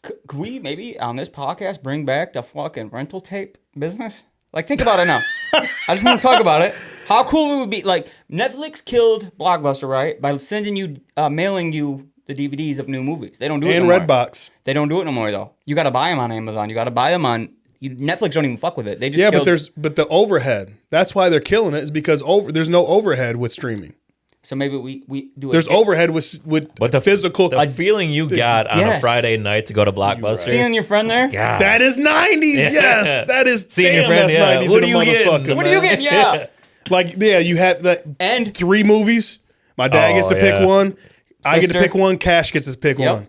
Could we maybe on this podcast bring back the fucking rental tape business? Like, think about it now. I just want to talk about it. How cool it would be. Like, Netflix killed Blockbuster, right? By sending you, mailing you the DVDs of new movies. They don't do it And no more. Redbox. They don't do it no more, though. You got to buy them on Amazon. You got to buy them on... Netflix don't even fuck with it. They just Yeah, killed, but the overhead. That's why they're killing it is because there's no overhead with streaming. So maybe we do it. There's overhead with But the physical. the feeling you got on a Yes. Friday night to go to Blockbuster. Seeing your friend there? God. That is 90s. Yes, that is. Seeing your Damn, friend, that's yeah. 90s. What than are a you getting? motherfucker, What are you man. getting? Yeah. Like, yeah, you have that And 3 movies. My dad gets to pick yeah. one. I get to Sister. pick one. Cash gets to pick one.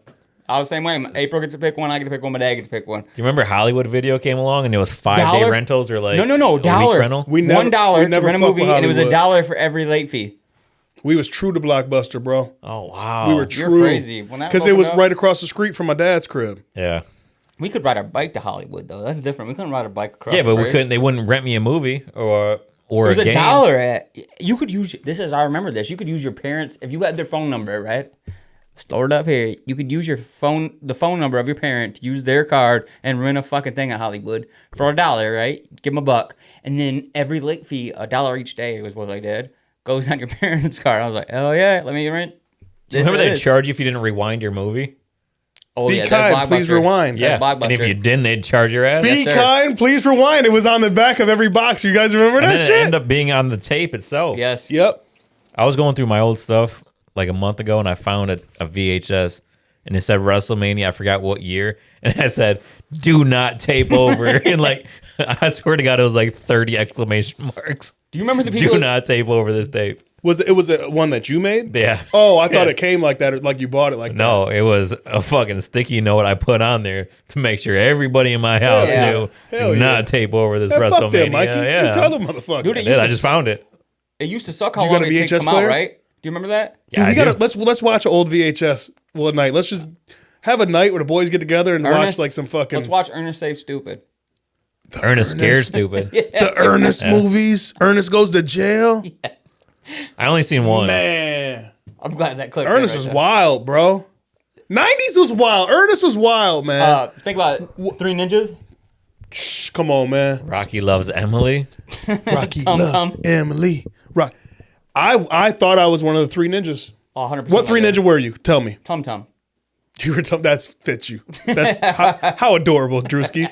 I was the same way. April gets to pick one. I get to pick one. My dad gets to pick one. Do you remember Hollywood Video came along and it was 5-day $1? rentals or like No, a week dollar. rental? We never- $1 we to never rent a fuck movie, with and it was Hollywood. $1 for every late fee. We was true to Blockbuster, bro. Oh wow. We were You're true. crazy. When that Because it opened was up- right across the street from my dad's crib. Yeah. We could ride our bike to Hollywood though. That's different. We couldn't ride our bike across. Yeah, the but we bridge. couldn't. They wouldn't rent me a movie or It a was game. $1 at. You could use this. I remember this. You could use your parents if you had their phone number, right? Stored up here. You could use the phone number of your parent to use their card and rent a fucking thing at Hollywood for $1, right? Give them $1, and then every late fee, $1 each day was what I did. Goes on your parents' card. I was like, oh yeah, let me rent. This Remember and they'd this. charge you if you didn't rewind your movie? Oh Be yeah, kind, that's please Blockbuster. rewind. Yeah. That's And if Blockbuster. you didn't, they'd charge your ass. Be sir. kind, please rewind. It was on the back of every box. You guys remember And that then it shit? ended up being on the tape itself. Yes. Yep. I was going through my old stuff like a month ago and I found a VHS and it said WrestleMania. I forgot what year. And I said, do not tape over. And like, I swear to God, it was like 30 exclamation marks. Do you remember the people? Do not tape over this tape. It was a one that you made? Yeah. Oh, I thought Yeah. it came like that, like you bought it like that. No, it was a fucking sticky note I put on there to make sure everybody in my house yeah. knew Hell do yeah. not tape over this Yeah, WrestleMania. fuck them, Mikey. Yeah, You tell them, motherfucker. Dude, I did. I just found it. It used to suck how You long got a it took to VHS come out, player? right? Do you remember that? Yeah, we I gotta do. let's watch an old VHS one night. Let's just have a night where the boys get together and watch Ernest, like some fucking Let's watch Ernest Save Stupid. Ernest Scared Stupid. the Ernest movies. Ernest Goes to Jail. I only seen one. Man, I'm glad that clicked. Ernest right was there. wild, bro. 90s was wild. Ernest was wild, man. Think about it. 3 Ninjas. Shh, come on, man. Rocky Loves Emily. Rocky Tum loves Tum. Emily. Right. I thought I was one of the 3 ninjas. Oh, 100%. What 3 ninja were you? Tell me. Tum Tum. You were that fits you. That's how adorable, Drewski.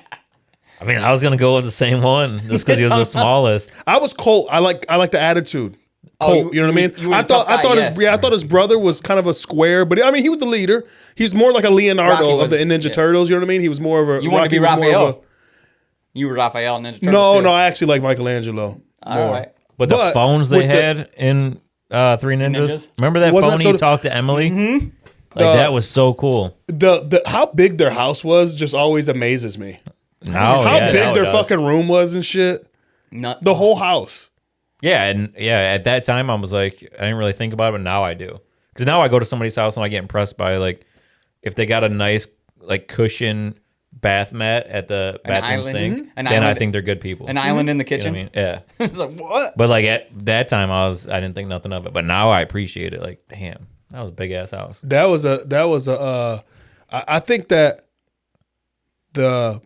I mean, I was gonna go with the same one just because he was the smallest. I was Colt. I like the attitude. Colt, you know what I mean? you were I the tough guy, yes. I thought his brother was kind of a square, but I mean he was the leader. He's more like a Leonardo Rocky of the was- Ninja yeah. Turtles. You know what I mean? He was more of a. You wanted to be Rocky was more of Raphael. You were Raphael in Ninja Turtles. No, too. no, I actually like Michelangelo. All right. But the But phones they with the- had in Three Ninjas. Ninjas? Remember that Wasn't phone that you so- talked to Emily? Mm-hmm. Like The- that was so cool. The how big their house was just always amazes me. Now, How yeah, big now it their does. fucking room was and shit. Not The whole house. Yeah, and yeah, at that time I was like, I didn't really think about it, but now I do. Because now I go to somebody's house and I get impressed by like if they got a nice like cushion bath mat at the bathroom island. sink, Mhm. An then I island- think they're good people. an island in the You know kitchen. what I mean? Yeah. It's like what? But like at that time I didn't think nothing of it. But now I appreciate it. Like, damn, that was a big ass house. That was a I think that the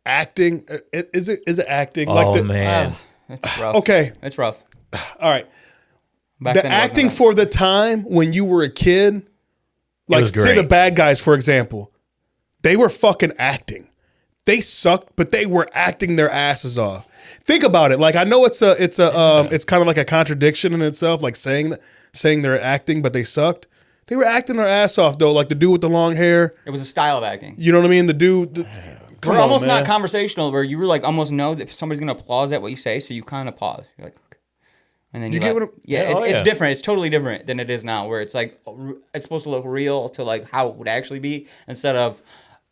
acting is it acting Oh like the man. It's rough. okay, It's rough. all right. Back the then it wasn't acting that. for the time when you were a kid, like was say great. the bad guys, for example, they were fucking acting. They sucked, but they were acting their asses off. Think about it. Like I know it's kind of like a contradiction in itself, like saying they're acting, but they sucked. They were acting their ass off though, like the dude with the long hair. It was a style of acting. You know what I mean? The dude. Come We're on, almost man. not conversational, where you were like almost know that somebody's gonna applause at what you say, so you kind of pause. You're like, okay. And then You you get like, what I'm- yeah, Yeah, it's yeah. different. It's totally different than it is now, where it's like it's supposed to look real to like how it would actually be, instead of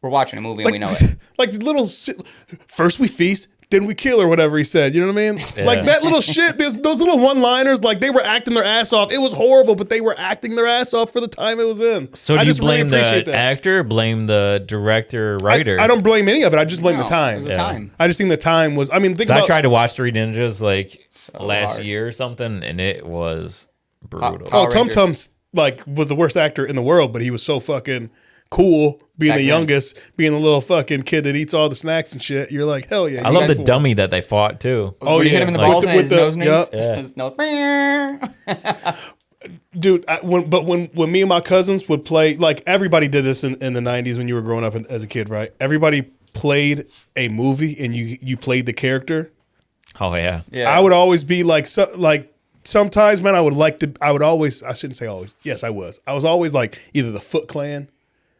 we're watching a movie and we know it. Like little shit. First we feast, then we kill, or whatever he said. You know what I mean? Like that little shit. Those little one-liners. Like they were acting their ass off. It was horrible, but they were acting their ass off for the time it was in. So do I you just really blame appreciate the that. actor, blame the director, writer? I don't blame any of it. I just blame No, the time. It was the time. I just think the time was. I mean, think So about. I tried to watch Three Ninjas like last hard. year or something, and it was brutal. Power Oh, Tum Rangers. Tum's like was the worst actor in the world, but he was so fucking cool, being Back the then. youngest, being the little fucking kid that eats all the snacks and shit. You're like, hell yeah. I you love the guys- dummy that they fought too. Oh When yeah, you hit him in the Like- balls and his nose yup. Yeah. his nose. Dude, when me and my cousins would play, like everybody did this in the 90s when you were growing up as a kid, right? Everybody played a movie and you played the character. Oh yeah. Yeah, I would always be like, sometimes, man, I shouldn't say always. Yes, I was. I was always like either the Foot Clan,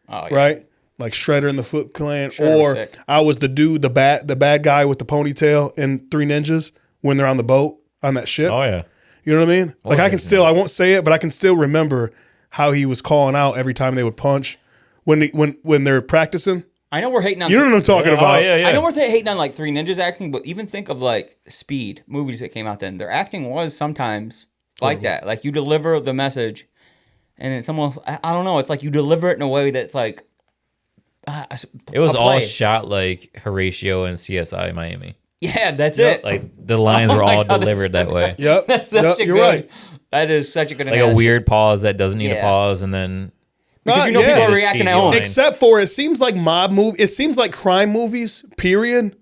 Oh, yeah. right? Like Shredder and the Foot Clan, Shredder was or sick. I was the dude, the bad guy with the ponytail in Three Ninjas when they're on the boat on that ship. Oh yeah. You know what I mean? Like was I can his still, name? I won't say it, but I can still remember how he was calling out every time they would punch when they're practicing. I know we're hating on. You know what I'm talking Oh about? yeah, yeah. I know we're hating on like Three Ninjas acting, but even think of like Speed movies that came out then. Their acting was sometimes like that. Like you deliver the message, and it's almost I don't know. It's like you deliver it in a way that's like. It was a all play. shot like Horatio and CSI Miami. Yeah, that's Yep. it. Like the lines Oh were my all God, delivered that way. Yep. That's such Yep, a you're good. right. That is such a good. Like a analogy. weird pause that doesn't need a Yeah. pause, and then because you know yeah. people are Just reacting at cheesy home. line. Except for it seems like it seems like crime movies, period,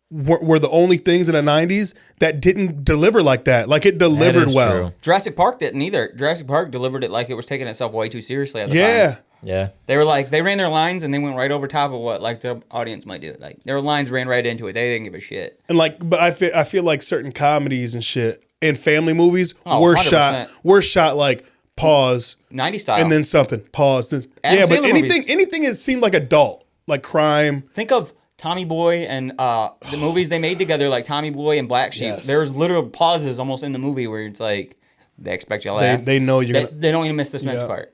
were the only things in the 90s that didn't deliver like that. Like it that delivered is well. true. Jurassic Park didn't either. Jurassic Park delivered it like it was taking itself way too seriously at the Yeah. time. Yeah. They were like, they ran their lines and they went right over top of what like the audience might do. Like their lines ran right into it. They didn't give a shit. And but I feel like certain comedies and shit and family movies Oh, were 100%. shot like pause 90s style. and then something pause. Then, Adam yeah, but Sandler movies. anything that seemed like adult, like crime. Think of Tommy Boy and the movies they made together, like Tommy Boy and Black Sheep. Yes. There's literal pauses almost in the movie where it's like they expect you to laugh. They know you're They, gonna. they don't even miss this next Yeah. part.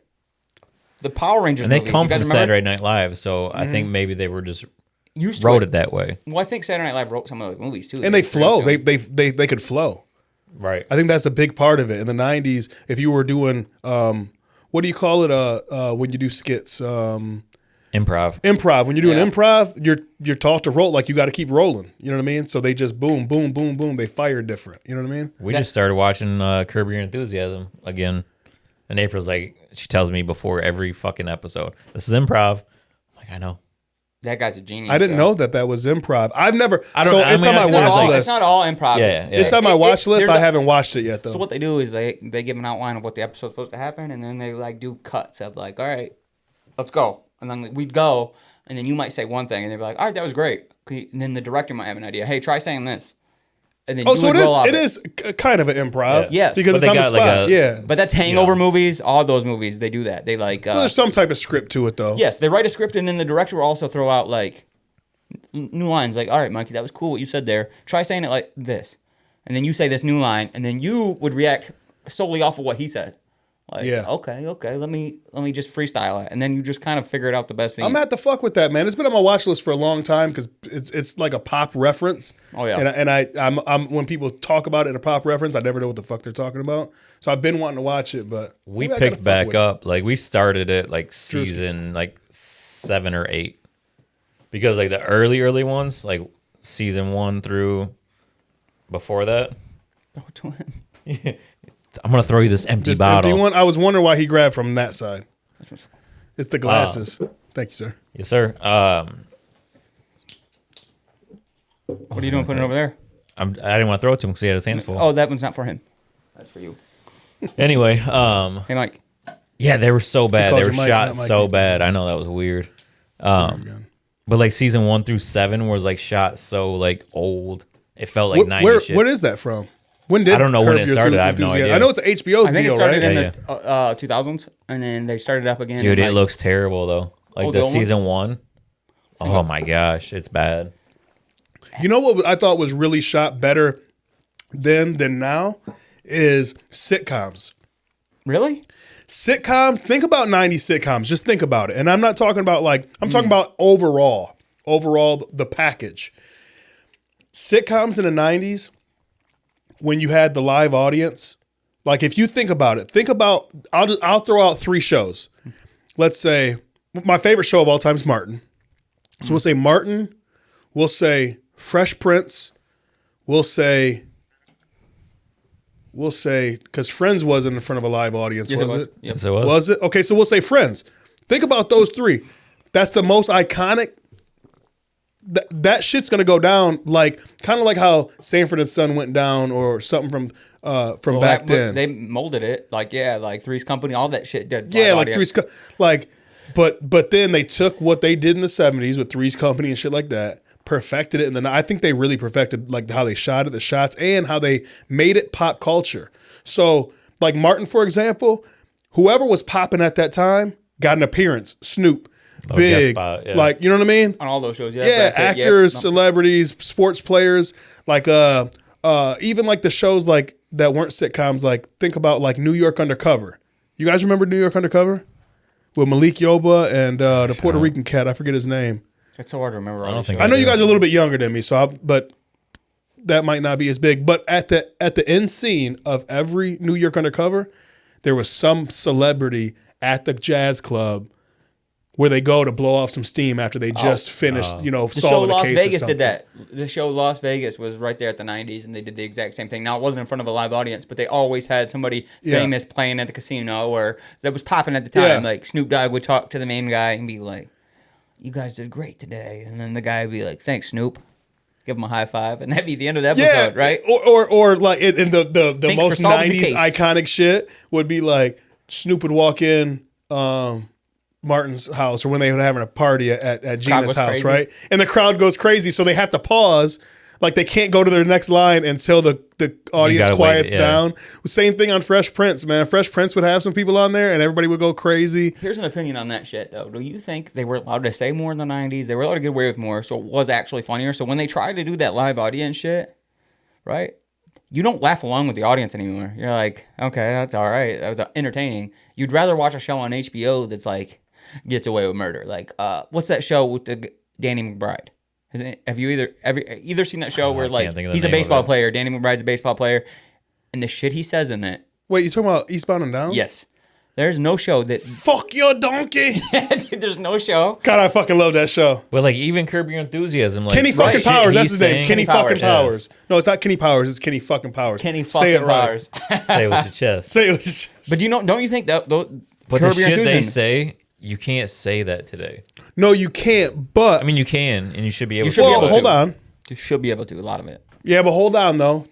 The Power Rangers And they movie, come you guys from remember? Saturday Night Live, so I Mm-hmm. think maybe they were just Used to wrote it that way. Well, I think Saturday Night Live wrote some of the movies too. And they flow. produced them. They could flow. Right. I think that's a big part of it. In the 90s, if you were doing what do you call it when you do skits? Improv. Improv. When you're doing Yeah. improv, you're taught to roll, like you got to keep rolling. You know what I mean? So they just boom, boom, boom, boom. They fire different. You know what I mean? We just started watching Curb Your Enthusiasm again. And April's like, she tells me before every fucking episode, this is improv. I'm like, I know. That guy's a genius. I didn't though. know that was improv. I've never. I don't- So I it's mean, on my I've It's not, never watch all, list. it's not all improv. Yeah, yeah. It's on my watch list. there's I a- haven't watched it yet though. So what they do is they give an outline of what the episode's supposed to happen, and then they like do cuts of like, all right, let's go, and then we'd go, and then you might say one thing, and they'd be like, all right, that was great, and then the director might have an idea. Hey, try saying this, and then Oh, you so would it is. roll off It is kind of an improv. Yes. because But it's they on the got, spot. like, a- yeah, But that's Hangover movies. All those movies, they do that. They like there's some type of script to it though. yes, they write a script, and then the director will also throw out like new lines. Like, all right, Mikey, that was cool what you said there. Try saying it like this, and then you say this new line, and then you would react solely off of what he said. Like, Yeah. okay, let me just freestyle it, and then you just kind of figure it out the best thing. I'm at the fuck with that, man. It's been on my watch list for a long time because it's like a pop reference. Oh, yeah. And I'm when people talk about it in a pop reference, I never know what the fuck they're talking about. So I've been wanting to watch it, but We maybe I gotta picked fuck back with it. up. Like we started it like season like 7 or 8. Because like the early ones, like season 1 through before that, I'm gonna throw you this empty This bottle. empty one. I was wondering why he grabbed from that side. That's It's the glasses. Thank you, sir. Yes, sir. what are you doing putting it over there? I didn't want to throw it to him because he had his hands full. Oh, that one's not for him. That's for you. Anyway, Hey, Mike. yeah, they were so bad. calls They were you Mike, shot not Mikey. so bad. I know that was weird. But like season 1 through 7 was like shot so like old. It felt like 90s shit. Where is that from? When did I don't know when Curb it Your started. I have no Enthusiasm? idea. I know it's an HBO I think deal, it started right? in the 2000s, and then they started up again. Dude, in, it like, looks terrible though. Like the the old one? season 1. Oh my gosh, it's bad. You know what I thought was really shot better then than now is sitcoms. Really? Sitcoms, think about 90s sitcoms. Just think about it. And I'm not talking about I'm talking about overall the package. Sitcoms in the 90s, when you had the live audience, like if you think about it, I'll throw out 3 shows. Let's say my favorite show of all time is Martin. So we'll say Martin, we'll say Fresh Prince, we'll say, because Friends wasn't in front of a live audience, Yes, it was was. it? Yep. Yes, it was. Was it? Okay, so we'll say Friends. Think about those 3. That's the most iconic. That shit's gonna go down kind of like how Sanford and Son went down or something from Well, back then. They molded it. Like Three's Company, all that shit did. Yeah, live like audience. but then they took what they did in the 70s with Three's Company and shit like that, perfected it, and then I think they really perfected like how they shot it, the shots, and how they made it pop culture. So like Martin, for example, whoever was popping at that time got an appearance. Snoop, guest Big, spot, yeah. like you know what I mean? On all those shows, yeah. Yeah, Brad Pitt, yep. actors, celebrities, sports players, even like the shows like that weren't sitcoms. Like think about like New York Undercover. You guys remember New York Undercover with Malik Yoba and the Puerto Rican cat? I forget his name. It's so hard to remember. don't think I know you do. guys are a little bit younger than me, but that might not be as big. But at the end scene of every New York Undercover, there was some celebrity at the jazz club where they go to blow off some steam after they just finished, The show solving a Las case or Vegas something. did that. The show Las Vegas was right there at the 90s, and they did the exact same thing. Now, it wasn't in front of a live audience, but they always had somebody famous playing at the casino or that was popping at the time. Yeah. Like Snoop Dogg would talk to the main guy and be like, "You guys did great today." And then the guy would be like, "Thanks, Snoop." Give him a high five, and that'd be the end of the episode, right? Or like in the Thanks most for solving the 90s case. iconic shit would be like Snoop would walk in Martin's house or when they were having a party at Gina's goes house, crazy. right? And the crowd goes crazy, so they have to pause. Like they can't go to their next line until the audience gotta wait, quiets yeah. down. Same thing on Fresh Prince, man. Fresh Prince would have some people on there and everybody would go crazy. Here's an opinion on that shit, though. Do you think they were allowed to say more in the 90s? They were allowed to get away with more, so it was actually funnier. So when they tried to do that live audience shit, right, you don't laugh along with the audience anymore. You're like, okay, that's all right. That was entertaining. You'd rather watch a show on HBO that's like, gets away with murder. Like, what's that show with the Danny McBride? Have you either seen that show where can't like think of the he's a name of baseball it. player, Danny McBride's a baseball player, and the shit he says in it? Wait, you talking about Eastbound and Down? Yes. There's no show that Fuck your donkey. dude, there's no show. God, I fucking love that show. But like even Curb Your Enthusiasm, like Kenny the fucking shit Powers, that's he's his name. saying- Kenny fucking Powers. Powers. No, it's not Kenny Powers, it's Kenny fucking Powers. Kenny Say it fucking right. Powers. Say it with your chest. Say it with your chest. But don't you think that But the Curb Your shit they Enthusiasm- say, you can't say that today. No, you can't, but I mean, you can, and you should be able should to. be well, able hold to. on. you should be able to? A lot of it. Yeah, but hold on though.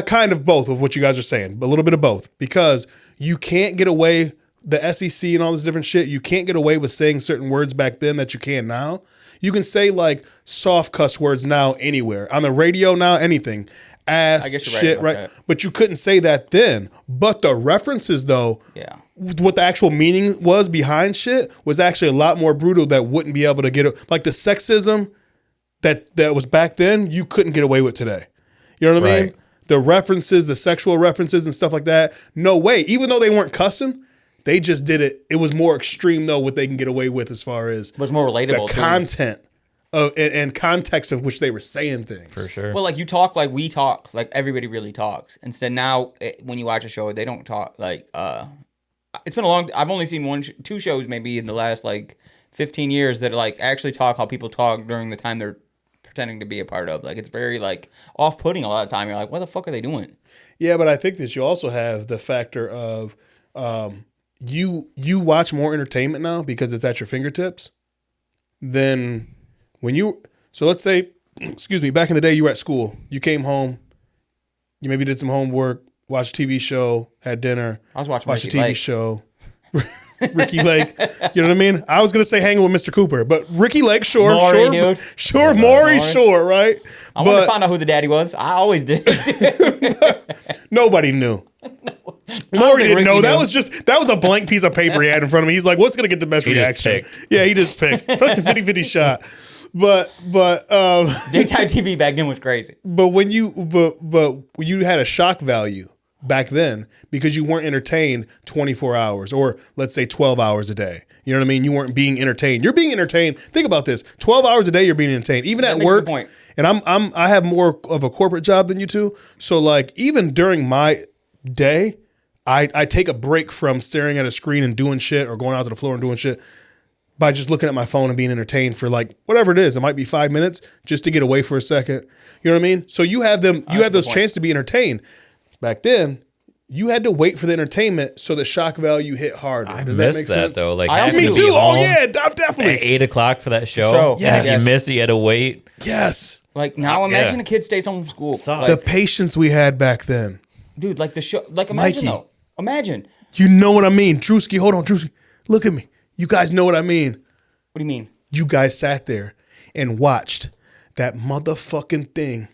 Kind of both of what you guys are saying, but a little bit of both because you can't get away. The SEC and all this different shit, you can't get away with saying certain words back then that you can now. You can say like soft cuss words now anywhere on the radio now, anything, ass, I guess you're right shit, about right? that. But you couldn't say that then. But the references though, Yeah. what the actual meaning was behind shit was actually a lot more brutal. That wouldn't be able to get like the sexism that was back then. You couldn't get away with today. You know what I mean? Right. The references, the sexual references and stuff like that. No way. Even though they weren't cussing, they just did it. It was more extreme though what they can get away with as far as It was more the relatable. too. content of and context of which they were saying things. For sure. Well, like you talk like we talk, like everybody really talks. Instead, now when you watch a show, they don't talk like. It's been a long. I've only seen two shows maybe in the last like 15 years that like actually talk how people talk during the time they're pretending to be a part of. Like it's very like off-putting a lot of time. You're like, what the fuck are they doing? Yeah, but I think that you also have the factor of you watch more entertainment now because it's at your fingertips than when you. So let's say, excuse me, back in the day you were at school, you came home, you maybe did some homework, watched a TV show, had dinner. I was watching watched Ricky a TV Lake. show. Ricky Lake, you know what I mean? I was gonna say hanging with Mr. Cooper, but Ricky Lake, sure, Maury, sure, dude. sure, Maury, Maury. sure, right? I wanted to find out who the daddy was. I always did. Nobody knew. Maury didn't know. That was a blank piece of paper he had in front of me. He's like, "What's gonna get the best He just reaction?" picked. Yeah, he just picked. Fucking 50-50 shot. But Daytime TV back then was crazy. when you had a shock value back then because you weren't entertained 24 hours or let's say 12 hours a day. You know what I mean? You weren't being entertained. You're being entertained. Think about this. 12 hours a day you're being entertained. Even at makes a work. good point. And I have more of a corporate job than you two. So like even during my day, I take a break from staring at a screen and doing shit or going out to the floor and doing shit by just looking at my phone and being entertained for like whatever it is. It might be 5 minutes just to get away for a second. You know what I mean? So you have those chances to be entertained. Back then, you had to wait for the entertainment so the shock value hit harder. I Does that missed make that sense? though. Like I also having Me to too. be Oh home yeah, at definitely. 8 o'clock for that show. So, yes. If you missed it, you had to wait. Yes. Like now, imagine Yeah. a kid stays home from school. Sucks. The Like, patience we had back then. dude, like the show. Like imagine Mikey. though. Imagine. You know what I mean. Drewski, hold on, Drewski. Look at me. You guys know what I mean. What do you mean? You guys sat there and watched that motherfucking thing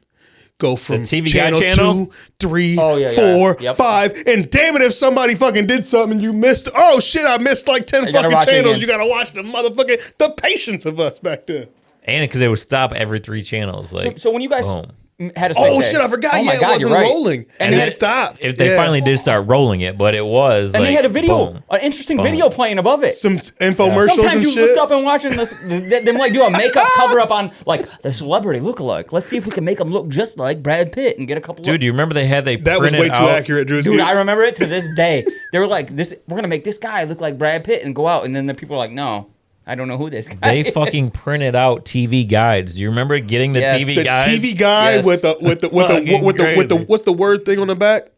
go from TV channel Guide channel? 2, 3, Oh, yeah, 4, yeah. Yep. 5, and damn it if somebody fucking did something and you missed. Oh shit, I missed like 10 You gotta fucking watch it channels. again. You gotta watch the motherfucking patience of us back then. And because they would stop every 3 channels. Like, So when you guys boom. had a sick Oh day- shit, I forgot. Oh Yeah, my it God, wasn't you're right. rolling. And it they had- stopped. If they Yeah. finally did start rolling it, but it was And like, they had a video, boom. an interesting Boom. video playing above it. Some infomercials Sometimes and you shit. looked up and watching this, them like do a makeup cover up on like the celebrity lookalike. Let's see if we can make them look just like Brad Pitt and get a couple. Dude, do you remember they That was printed way too out- accurate, Drewski. Dude, I remember it to this day. They were like, "This, we're gonna make this guy look like Brad Pitt and go out," and then the people are like, "No, I don't know who this guy They is." fucking printed out TV guides. Do you remember getting the Yes. TV the guides? TV guy Yes. with the Fucking what's the word thing on the back?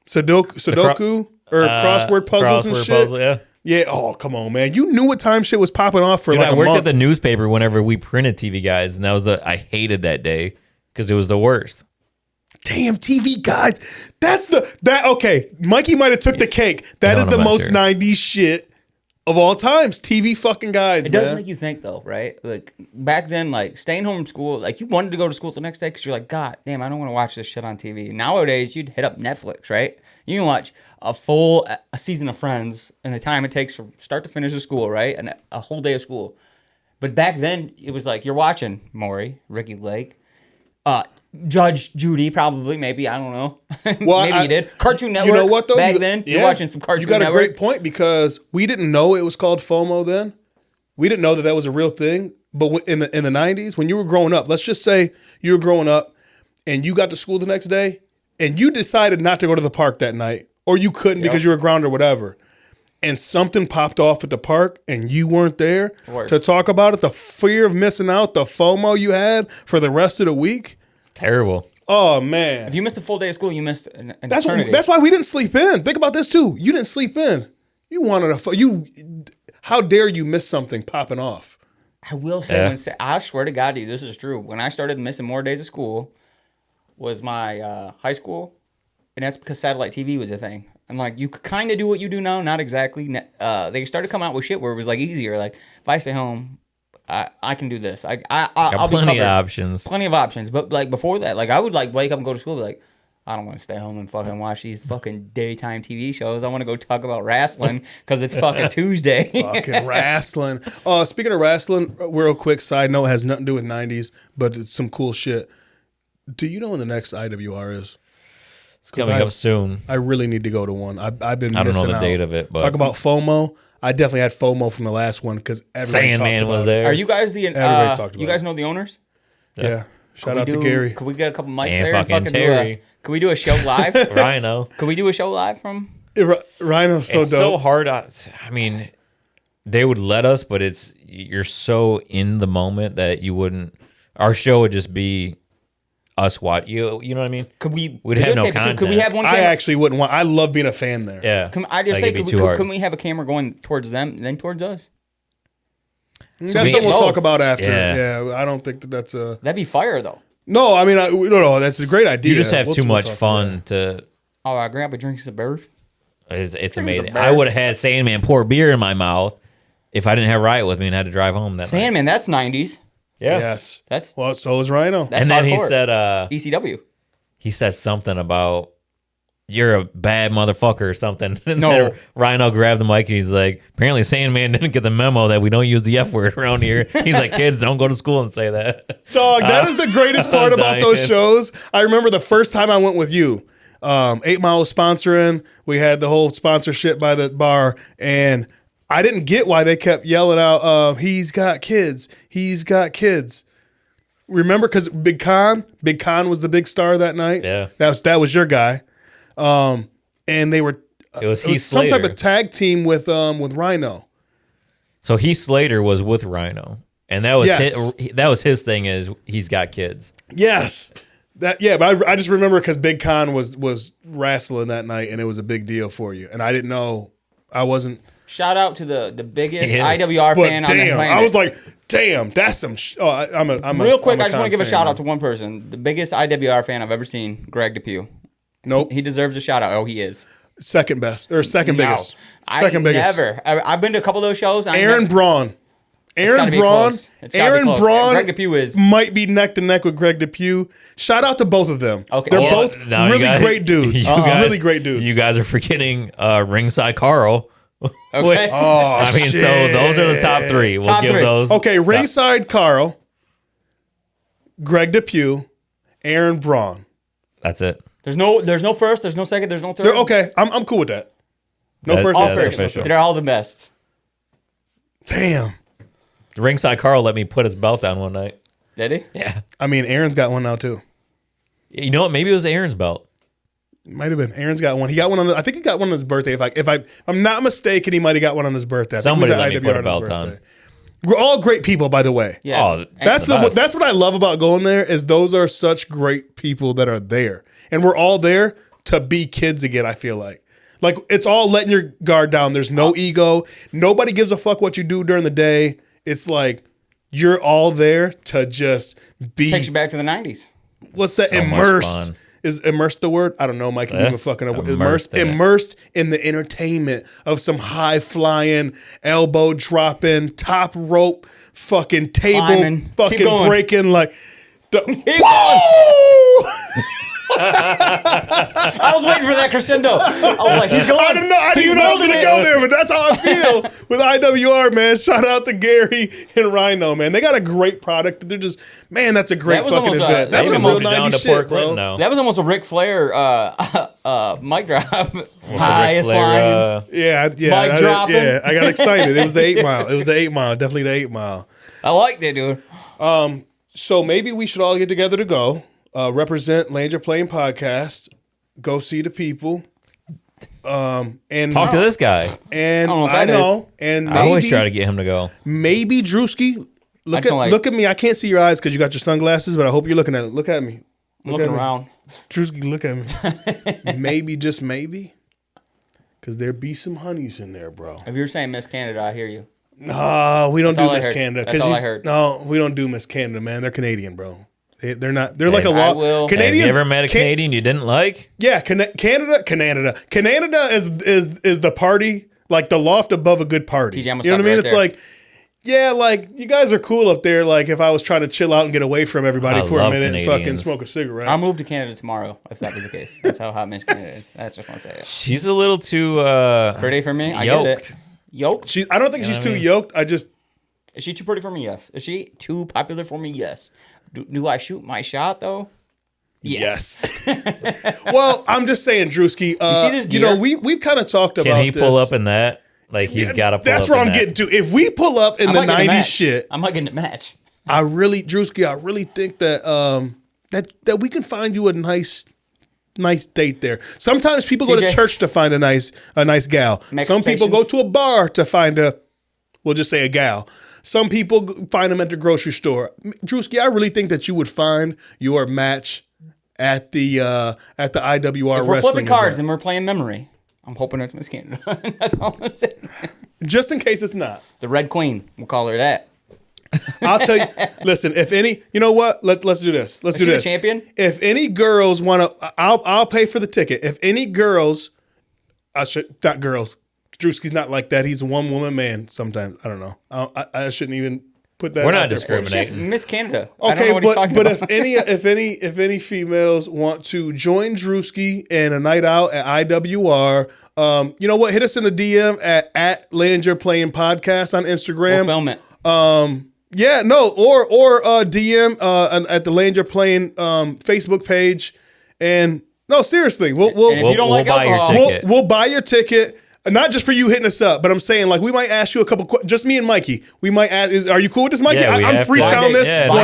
Sudoku or crossword puzzles and crossword shit. puzzle, yeah. Yeah. Oh, come on, man. You knew what time shit was popping off for Dude, like I a worked month. at the newspaper whenever we printed TV guides, and that was I hated that day because it was the worst. Damn TV guides. Okay. Mikey might have took the cake. That know is what the I'm most sure. 90s shit of all times. TV fucking guides, It does man. make you think though, right? Like back then, like staying home from school, like you wanted to go to school the next day because you're like, God damn, I don't want to watch this shit on TV. Nowadays, you'd hit up Netflix, right? You can watch a season of Friends in the time it takes from start to finish of school, right? And a whole day of school. But back then, it was like you're watching Maury, Ricky Lake, Judge Judy, probably, maybe, I don't know. Well, maybe you did. Cartoon Network. You know what though? Back then, you're watching some Cartoon You got Network. a great point because we didn't know it was called FOMO then. We didn't know that was a real thing. But in the 90s, when you were growing up, let's just say you were growing up and you got to school the next day and you decided not to go to the park that night or you couldn't because you were grounded or whatever. And something popped off at the park and you weren't there Worst. to talk about it, the fear of missing out, the FOMO you had for the rest of the week. Terrible. Oh, man. If you missed a full day of school, you missed an That's eternity. that's why we didn't sleep in. Think about this too. You didn't sleep in. You wanted how dare you miss something popping off? I will say, I swear to God, dude, this is true. When I started missing more days of school, was my high school, and that's because satellite TV was a thing. And like, you could kind of do what you do now, not exactly. They started coming out with shit where it was like easier. Like, if I stay home, I can do this. I'll be Plenty covered. of options. Plenty of options. But like before that, like I would like wake up and go to school, be like, I don't want to stay home and fucking watch these fucking daytime TV shows. I want to go talk about wrestling because it's fucking Tuesday. Fucking wrestling. Speaking of wrestling, real quick side note, has nothing to do with 90s, but it's some cool shit. Do you know when the next IWR is? It's coming up soon. I really need to go to one. I've been I don't know missing the out. date of it, but Talk about FOMO. I definitely had FOMO from the last one because everybody Sandman talked was about there. Are you guys the Everybody talked you about guys it. know the owners? it. Yeah. Shout Could out we to do- Gary. Could we get a couple mics And there and fucking fucking Terry. could we do a show live? Rhino? Could we do a show live from? Rhino's so It's dope. so hard. I mean, they would let us, but you're so in the moment that you wouldn't. Our show would just be us watch you. You know what I mean? Could we? We'd have no videotape it too? Could we content. have one I camera? actually wouldn't want. I love being a fan there. Yeah. I just Like, say, it'd be could, too we, hard. couldn't we have a camera going towards them and then towards us? That's we something get we'll both. talk about after. Yeah. Yeah, I don't think that's a. That'd be fire though. No, I mean, no, that's a great idea. You just have too We'll much talk about fun to Oh, Grandpa drinks some beer. It's amazing. I would have had Sandman pour beer in my mouth if I didn't have Riot with me and had to drive home that night. Sandman, that's 90s. Yeah. Yes. That's Well, so is Rhino. that's And then he hardcore. said, ECW. he said something about you're a bad motherfucker or something. And No. then Rhino grabbed the mic and he's like, apparently Sandman didn't get the memo that we don't use the F word around here. He's like, kids, don't go to school and say that. Dog, that is the greatest part about those dying. shows. I remember the first time I went with you. 8 Mile was sponsoring. We had the whole sponsorship by the bar, and I didn't get why they kept yelling out, he's got kids. He's got kids. Remember, because Big Con was the big star that night. Yeah. That was your guy. And they were It was it Heath was some type Slater. of tag team with Rhino. So Heath Slater was with Rhino. And that was his thing is he's got kids. Yes. But I just remember because Big Con was wrestling that night, and it was a big deal for you. And I didn't know, I wasn't. Shout out to the biggest He is. IWR But fan on the damn, planet. I was like, damn, that's some. I'm a Real quick, I'm a I just want Con to give a fan, shout man. out to one person. The biggest IWR fan I've ever seen, Greg DePew. Nope, He deserves a shout out. Oh, he is. second best or second biggest. Second biggest. Never. I've been to a couple of those shows. Aaron Braun. Aaron gotta be Braun. close. It's gotta be Aaron close. Braun. Greg DePew is- might be neck to neck with Greg DePew. Shout out to both of them. Okay. They're Well, both No, you really guys- great dudes. you guys- Really great dudes. You guys are forgetting Ringside Carl. Okay. Which, I mean, so those are the top three. We'll Top give three. those. Okay, ringside Carl, Greg DePew, Aaron Braun. That's it. There's no first. There's no second. There's no third. They're okay. I'm cool with that. No That- first. All no that's second. first. official. They're all the best. Damn. Ringside Carl let me put his belt down one night. Did he? Yeah. I mean, Aaron's got one now too. You know what? Maybe it was Aaron's belt. Might have been. Aaron's got one. He got one on. I think he got one on his birthday. If I'm not mistaken, he might have got one on his birthday. I think it was Somebody at let me put a IWR belt his on. birthday. We're all great people, by the way. Yeah. Oh, That's the best. that's what I love about going there is those are such great people that are there, and we're all there to be kids again. I feel like it's all letting your guard down. There's no ego. Nobody gives a fuck what you do during the day. It's like you're all there to just be. Takes you back to the 90s. What's that? So much Immersed. fun. Is immersed the word? I don't know, Mike. You've been fucking up. Immersed in it. Immersed in the entertainment of some high flying, elbow dropping, top rope, fucking table, Climbing. Keep fucking going. breaking like. Keep Whoa! I was waiting for that crescendo. I was like, he's going. I didn't know. I didn't even know I was building gonna it. go there, but that's how I feel with IWR, man. Shout out to Gary and Rhino, man. They got a great product. They're just, man, that's a great That was fucking almost, event. that That's was a real almost down 90s to shit, Port bro. Clinton now. That was almost a Ric Flair mic drop. Ric Highest Flair, flying. Yeah, Mic dropping. yeah. I got excited. It was the 8 Mile. It was the 8 Mile. Definitely the 8 Mile. I liked it, dude. So maybe we should all get together to go represent Langer Playing Podcast. Go see the people. And Talk to this guy. And I don't know what I that know. And I always try to maybe, get him to go. maybe Drewski. Look just don't like- look at me. I can't see your eyes because you got your sunglasses, but I hope you're looking at it. Look at me. I'm looking at me. around. Drewski, look at me. Maybe, just maybe. Because there be some honeys in there, bro. If you're saying Miss Canada, I hear you. No, we don't That's all do I Miss heard. Canada. That's all I she's- heard. No, we don't do Miss Canada, man. They're Canadian, bro. They're not. They're like a I law. will- Have Canadians. you ever met a Canadian you didn't like? Yeah, Canada is the party, like the loft above a good party. TJ, I'm gonna You know what I stop mean? right It's there. like, yeah, like you guys are cool up there. Like if I was trying to chill out and get away from everybody I for a love minute and fucking Canadians. smoke a cigarette. I'll move to Canada tomorrow if that was the case. That's how hot Miss Canada is. I just want to say it. She's a little too Pretty for me? I yoked. get it. Yoked? I don't think she's too yoked. I just Is she too pretty for me? Yes. Is she too popular for me? Yes. Do I shoot my shot though? yes. Well, I'm just saying, Drewski. see this You know, gear? we've kind of talked about. Can he pull this. up in that? Like he's got to pull That's up where in I'm that. getting to. If we pull up in I the might get a 90s match. shit, I might get a match. I really think that that we can find you a nice date there. Sometimes people go to TJ. church to find a nice gal. Some people go to a bar to find we'll just say a gal. Some people find them at the grocery store. Drewski, I really think that you would find your match at the IWR If we're wrestling flipping cards event. and we're playing memory, I'm hoping it's Miss Canada. That's all I'm saying. Just in case it's not. The Red Queen. We'll call her that. I'll tell you. Listen, if any, you know what? Let's do this. Let's do she the this. champion? If any girls want to, I'll pay for the ticket. If any girls, I should not girls. Drewski's not like that. He's a one woman man. Sometimes I don't know. I shouldn't even put that. We're out not there for you. discriminating. She's Miss Canada. I don't know Okay, what he's talking but about. if any females want to join Drewski and a night out at IWR, you know what? Hit us in the DM at Land Your Playing Podcast on Instagram. We'll film it. Yeah, no, or DM at the Land Your Playing Facebook page, and no, seriously, And if you don't like buy your alcohol, ticket. we'll buy your ticket. Not just for you hitting us up, but I'm saying like we might ask you a couple. Just me and Mikey. We might ask. Are you cool with this, Mikey? Yeah, we I'm have to. freestyling this Yeah, 100%. But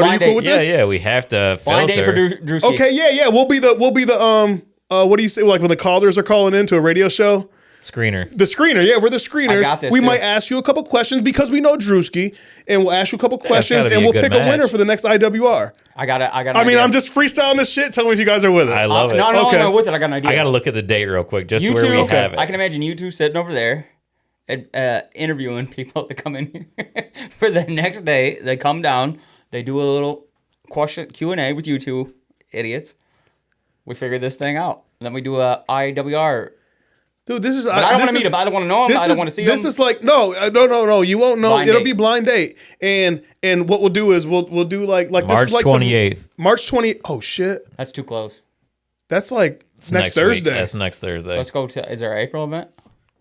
are you Blind cool with date. this? Yeah, we have to blind date for filter. Drewski. Okay, yeah. We'll be the what do you say, like when the callers are calling into a radio show? Screener. The screener, yeah, we're the screeners. I got this, we too. might ask you a couple questions because we know Drewski, and we'll ask you a couple questions, gotta be and a we'll good pick a match. winner for the next IWR. I got it. I mean, I'm just freestyling this shit. Tell me if you guys are with it. I love it. No, Okay. I'm with it. I got an idea. I got to look at the date real quick just You where two, we have it. I can imagine you two sitting over there, interviewing people that come in here for the next day. They come down, they do a little Q&A with you two idiots. We figure this thing out. And then we do a IWR. Dude, this is. But I don't want to meet him. I don't want to know him. I don't want to see him. This is like no. You won't know. Blind It'll date. be blind date, and what we'll do is we'll do like March this is like 28th. March 20th. Oh shit, That's too close. that's like It's next week. Thursday. That's next Thursday. Let's go to. Is there an April event?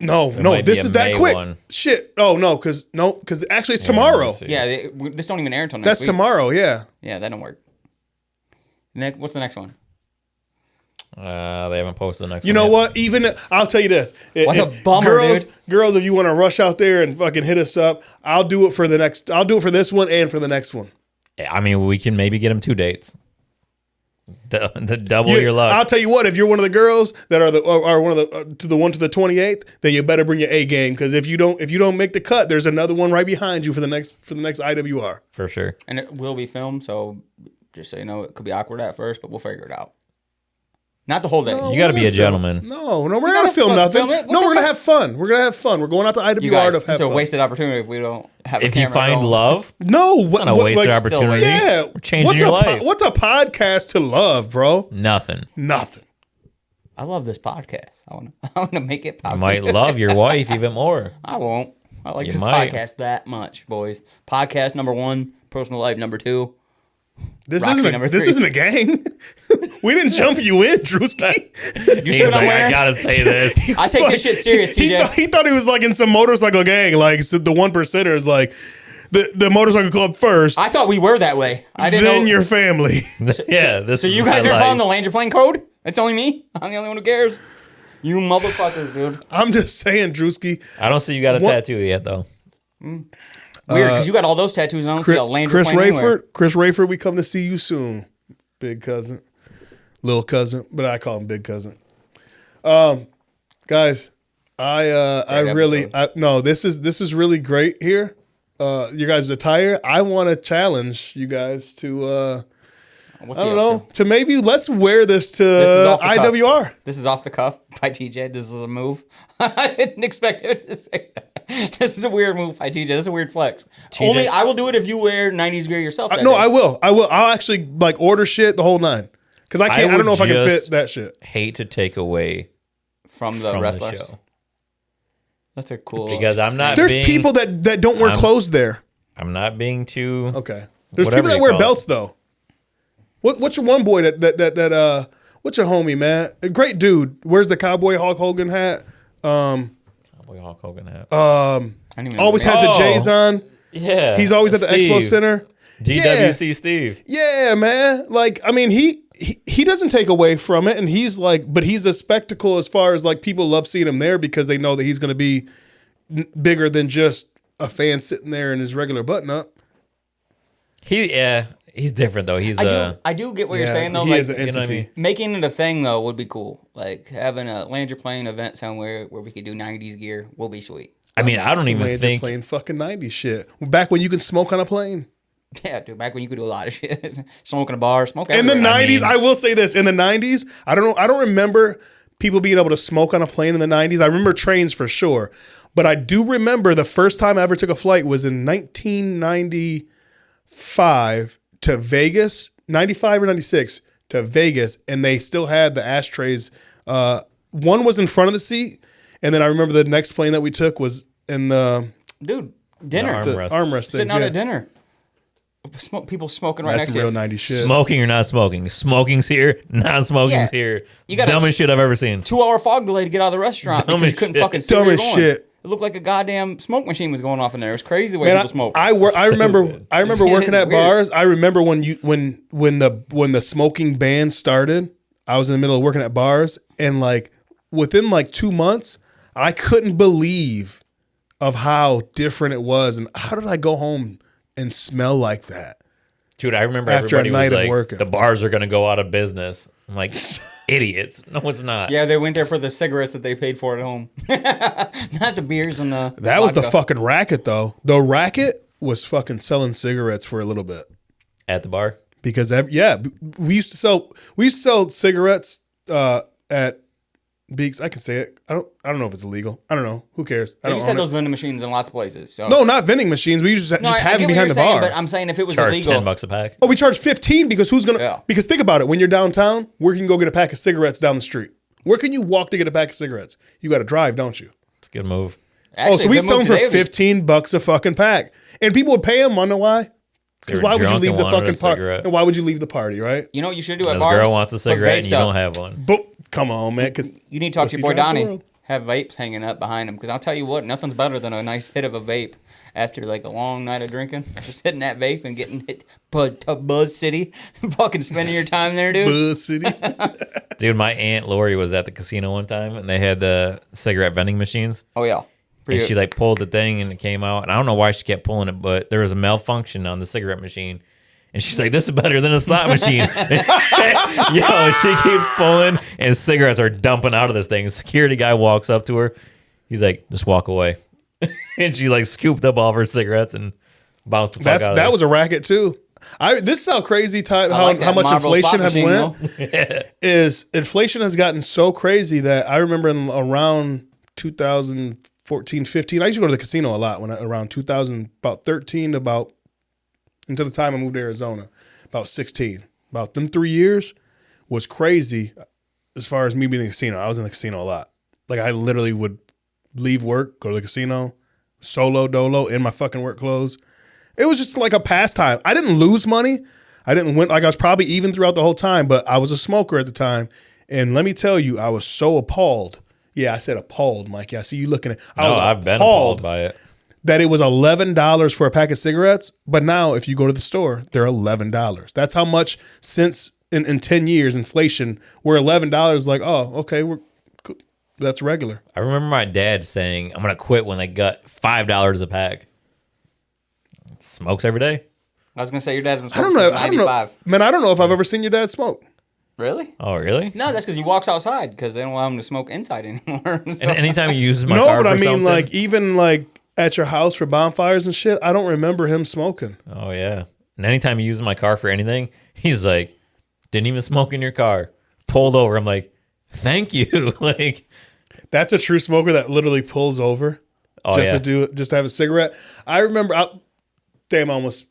No, might be this a is that May quick. one. Shit. Oh no, because actually it's tomorrow. let's see. Yeah, this don't even air until next That's week. tomorrow. Yeah. Yeah, that don't work. What's the next one? They haven't posted the next You one know yet. what? Even I'll tell you this. What a If bummer, girls, dude. Girls, if you want to rush out there and fucking hit us up, I'll do it for the next. I'll do it for this one and for the next one. I mean, we can maybe get him 2 dates. The double your luck. I'll tell you what. If you're one of the girls that are one of the to the 28th, then you better bring your A game because if you don't make the cut, there's another one right behind you for the next IWR. for sure. And it will be filmed, so just so you know, it could be awkward at first, but we'll figure it out. Not the whole day. No, You gotta we're be a gonna film- gentleman. No, we're not gotta gonna film nothing. film it? What No, the we're gonna fuck? have fun. We're gonna have fun. We're going out to IWR You guys, to have it's a fun. wasted opportunity if we don't have a If you camera find going. love, No, what, not a wasted like, opportunity. Yeah, We're changing what's your a life. What's a podcast to love, bro? Nothing. Nothing. I love this podcast. I want to make it You popular. might love your wife even more. I won't. I like You this might. podcast that much, boys. Podcast number 1, personal life number 2. This Roxy isn't number this 3. isn't a gang. We didn't jump you in, Drewski. You see He's what I'm like, I wearing? gotta say this. I take this shit serious, TJ. He thought he was like in some motorcycle gang, like so the 1%ers, like the motorcycle club first, I thought we were that way. I didn't then know. your family. Yeah, this. So you is guys my are life. following the Land Your Plane code? It's only me. I'm the only one who cares. You motherfuckers, dude. I'm just saying, Drewski. I don't see you got a What- tattoo yet though. Weird, because you got all those tattoos and I don't see a Land Your Chris Plane anywhere. Rayford, we come to see you soon, big cousin, little cousin, but I call him big cousin. Guys, this is really great here. You guys' attire. I want to challenge you guys to What's I he don't up know to? to maybe let's wear this to is off the cuff. IWR. This is off the cuff by TJ. This is a move. I didn't expect him to say that. This is a weird move by TJ. This is a weird flex. TJ Only I will do it if you wear 90s gear yourself. that No, day. I will. I'll actually like order shit the whole nine because I can't. I, would don't know if I can just fit that shit. Hate to take away From the from wrestlers. the show That's a cool. because I'm not. There's being, people that don't wear I'm- clothes there. I'm not being too. Okay. There's Whatever people that you wear call it. belts though. What's your one boy that what's your homie, man? A great dude. Wears the cowboy Hulk Hogan hat. Cowboy Hulk Hogan hat. I didn't even know Always the has name. the J's on. Yeah, He's always at the Expo Steve. Center. GWC Steve. Yeah, man. Like, I mean, he doesn't take away from it, and he's like, but he's a spectacle as far as like people love seeing him there because they know that he's going to be bigger than just a fan sitting there in his regular button up. He's different though. He's I do get what you're Yeah, saying though. he Like is an you know what I entity. mean? making it a thing though would be cool. Like having a Land Your Plane event somewhere where we could do 90s gear will be sweet. I mean, I don't even Man, they're think. playing fucking 90s shit. Back when you could smoke on a plane. Yeah, dude. Back when you could do a lot of shit, smoke in a bar, smoke In the everywhere. 90s, mean- I will say this. In the 90s, I don't remember people being able to smoke on a plane in the 90s. I remember trains for sure. But I do remember the first time I ever took a flight was in 1995 to Vegas, 95 or 96 to Vegas, and they still had the ashtrays. One was in front of the seat, and then I remember the next plane that we took was in the dinner. The armrest Sitting things, out yeah. at dinner. People smoking right That's next some to real you. 90s shit. Smoking or not smoking? Smoking's here, non-smoking's Yeah. here. You got a Dumbest shit I've ever seen. 2-hour fog delay to get out of the restaurant because you Dumbest couldn't shit. fucking see where Dumbest you're going. shit. It looked like a goddamn smoke machine was going off in there. It was crazy the way Man, people smoke. I remember Stupid. working It's at weird. bars. I remember when the smoking ban started. I was in the middle of working at bars, and like within like 2 months, I couldn't believe of how different it was, and how did I go home and smell like that? Dude, I remember After a everybody night was of like, working. the bars are going to go out of business. I'm like, idiots. No, it's not. Yeah, they went there for the cigarettes that they paid for at home. Not the beers and the That was the vodka. fucking racket, though. The racket was fucking selling cigarettes for a little bit. At the bar? Because we used to sell cigarettes at Beaks. I can say it. I don't know if it's illegal. I don't know. Who cares? I They don't used own to have it. those vending machines in lots of places. So. No, not vending machines. We used to No, just I have get them what behind you're the saying, bar. but I'm saying if it was Charge illegal, $10 a pack. Oh, we charge 15 because who's gonna? Yeah. Because think about it. When you're downtown, where can you go get a pack of cigarettes down the street? Where can you walk to get a pack of cigarettes? You got to drive, don't you? It's a good move. actually, So we if it sell them moved for today, $15 a fucking pack, and people would pay them. Wanna know why? Because They were why would you drunk leave and the wanted a fucking party? cigarette. And why would you leave the party, right? You know what you should do at This bars? girl wants a Put cigarette and vapes you up. don't have one. But come on, man. Because You need to talk to Pussy your boy drives the Donnie. world. Have vapes hanging up behind him because I'll tell you what, nothing's better than a nice hit of a vape after like a long night of drinking. Just hitting that vape and getting hit to Buzz City, fucking spending your time there, dude. Buzz City. Dude, my Aunt Lori was at the casino one time and they had the cigarette vending machines. Oh yeah, And she like pulled the thing and it came out. And I don't know why she kept pulling it, but there was a malfunction on the cigarette machine. And she's like, this is better than a slot machine. Yo, she keeps pulling and cigarettes are dumping out of this thing. Security guy walks up to her. He's like, just walk away. And she like scooped up all of her cigarettes and bounced the fuck out of That there. was a racket too. This is how crazy time I like how that much Marlboro inflation slot have machine, went. though. Is inflation has gotten so crazy that I remember in around 2014, 15. I used to go to the casino a lot around 2000, about 13 to about until the time I moved to Arizona, about 16. About them 3 years was crazy as far as me being in the casino. I was in the casino a lot. Like I literally would leave work, go to the casino, solo dolo in my fucking work clothes. It was just like a pastime. I didn't lose money. I didn't win. Like I was probably even throughout the whole time, but I was a smoker at the time. And let me tell you, I was so appalled. Yeah, I said appalled, Mikey. I see you looking at. No, I've been appalled by it. That it was $11 for a pack of cigarettes. But now if you go to the store, they're $11. That's how much since in 10 years, inflation, we're $11 like, oh, okay, that's regular. I remember my dad saying, I'm going to quit when they got $5 a pack. Smokes every day. I was gonna say your dad's been I don't smoking know. since I don't know. '95. Man, I don't know if I've ever seen your dad smoke. Really? Oh, really? No, that's because he walks outside because they don't allow him to smoke inside anymore. So- And anytime he uses my No, car but I for mean, something- like, even like at your house for bonfires and shit, I don't remember him smoking. Oh, yeah. And anytime he uses my car for anything, he's like, didn't even smoke in your car. Pulled over. I'm like, thank you. Like, That's a true smoker that literally pulls over oh, just yeah. to have a cigarette. I remember, I almost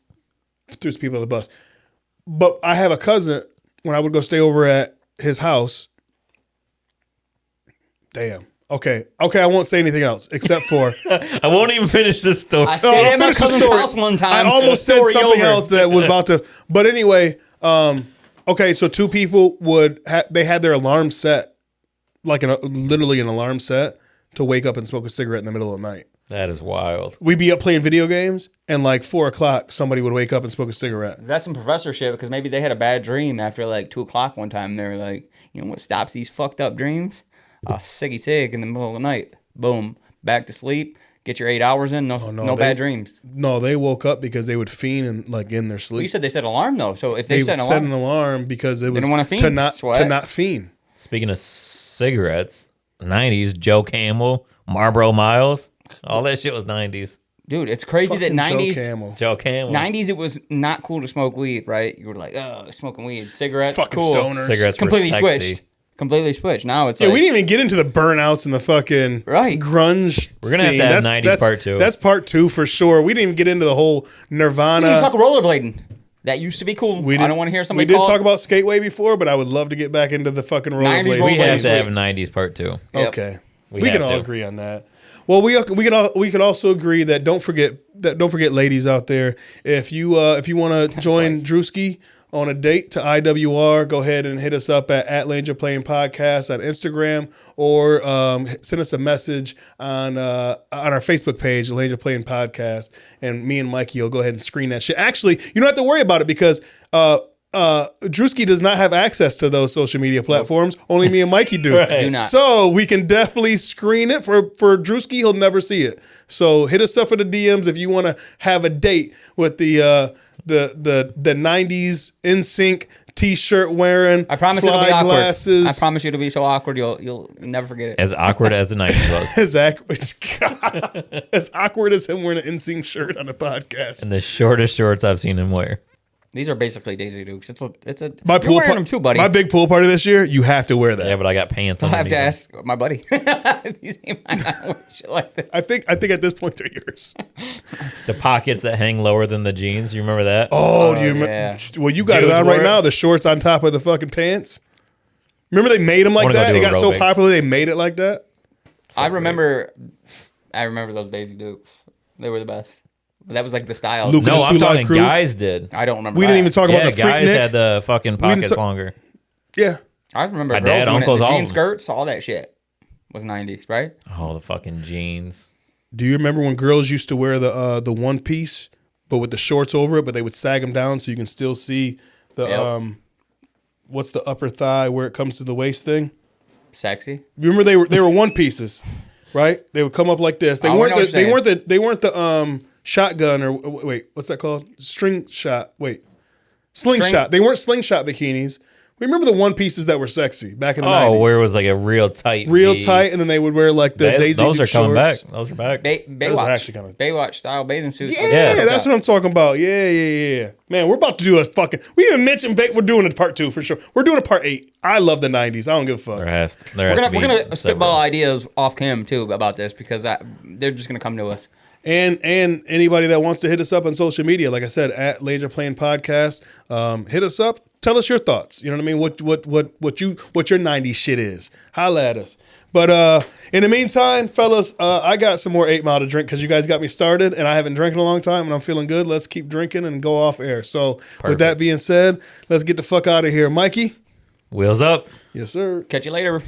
threw some people on the bus. But I have a cousin, when I would go stay over at his house. Damn. Okay, I won't say anything else except for I won't even finish this story. I stayed I'll at my finish the cousin's story. house one time. I almost said Story something over. else that was about to. But anyway, okay, so two people they had their alarm set, like literally an alarm set to wake up and smoke a cigarette in the middle of the night. That is wild. We'd be up playing video games, and like 4 o'clock, somebody would wake up and smoke a cigarette. That's some professorship because maybe they had a bad dream after like 2 o'clock one time. They were like, you know what stops these fucked up dreams? A ciggy cig in the middle of the night. Boom. Back to sleep. Get your 8 hours in. No bad dreams. No, they woke up because they would fiend and like in their Well, sleep. you said they set alarm though. So if they they set would an set alarm, an alarm because it was didn't wanna to fiend, not sweat. fiend. Speaking of cigarettes, 90s, Joe Camel, Marlboro Miles, all that shit was 90s. dude, it's crazy that Fucking Joe 90s. Camel. Joe Camel. 90s, it was not cool to smoke weed, right? You were like, oh, smoking weed. Cigarettes, Fucking cool. stoners. Cigarettes Completely were sexy. switched. completely switched. Now it's Yeah, like we didn't even get into the burnouts and the fucking Right. grunge. We're gonna have to have 90s part 2. That's part 2 for sure. We didn't even get into the whole Nirvana. we didn't talk rollerblading. That used to be cool. We I don't want to hear somebody We did call talk it. about Skateway before, but I would love to get back into the fucking 90s rollerblades. we have rollerblades. to have a 90s part 2. Yep. Okay, We we can have all to. agree on that. Well, we can also agree that don't forget, ladies out there, if you want to join Twice. Drewski on a date to IWR, go ahead and hit us up at Langer Playing Podcast on Instagram, or send us a message on our Facebook page, Langer Playing Podcast, and me and Mikey will go ahead and screen that shit. Actually, you don't have to worry about it because Drewski does not have access to those social media platforms. Only me and Mikey do. Right. Do not. So we can definitely screen it for Drewski. He'll never see it. So hit us up in the DMs if you want to have a date with the 90s NSYNC t-shirt wearing. I promise fly it'll be awkward. glasses. I promise you it'll be so awkward you'll never forget it. As awkward as the 90s was. As awkward, God, as awkward as him wearing an NSYNC shirt on a podcast. And the shortest shorts I've seen him wear. These are basically Daisy Dukes. It's a. My You're pool wearing par- them too, buddy. My big pool party this year, you have to wear that. Yeah, but I got pants on. I'll have to ask my buddy. These ain't mine. I don't wear shit like this. I think at this point they're yours. The pockets that hang lower than the jeans. You remember that? Oh, do you yeah. well, you got Jews it on wore right it? now. The shorts on top of the fucking pants. Remember they made them like wanna go that? do It got so aerobics. popular they made it like that. I remember those Daisy Dukes. They were the best. But that was like the style. Luke- No, the I'm Two Live talking Crew? guys did. I don't remember. We that. didn't even talk Yeah, about the guys Freaknik. had the fucking didn't pockets ta- longer. Yeah. I remember My girls dad, doing uncles, it. The all jean of them. skirts, all that shit was 90s, right? Oh, the fucking jeans. Do you remember when girls used to wear the one piece, but with the shorts over it, but they would sag them down so you can still see the Yep. what's the upper thigh where it comes to the waist thing? Sexy. You remember they were one pieces, right? They would come up like this. They I know weren't what the, you're they weren't the shotgun or wait, what's that called? String shot. Wait. Slingshot. They weren't slingshot bikinis. Remember the one pieces that were sexy back in the 90s? Oh, where it was like a real tight Real V. tight, and then they would wear like the Daisy Those Duke are coming shorts. back. Those are back. Those are actually kinda- Baywatch style bathing suits. Yeah, that's what I'm talking about. Yeah. Man, we're about to do a fucking. We didn't mention. We're doing a part 2 for sure. We're doing a part 8. I love the 90s. I don't give a fuck. There has to We're be gonna several. spitball ideas off cam too about this because they're just gonna come to us. And anybody that wants to hit us up on social media, like I said, at Laser Playing Podcast, hit us up. Tell us your thoughts. You know what I mean? What your 90s shit is. Holla at us. But in the meantime, fellas, I got some more 8 Mile to drink because you guys got me started, and I haven't drank in a long time, and I'm feeling good. Let's keep drinking and go off air. So with that being said, let's get the fuck out of here. Mikey? Wheels up. Yes, sir. Catch you later.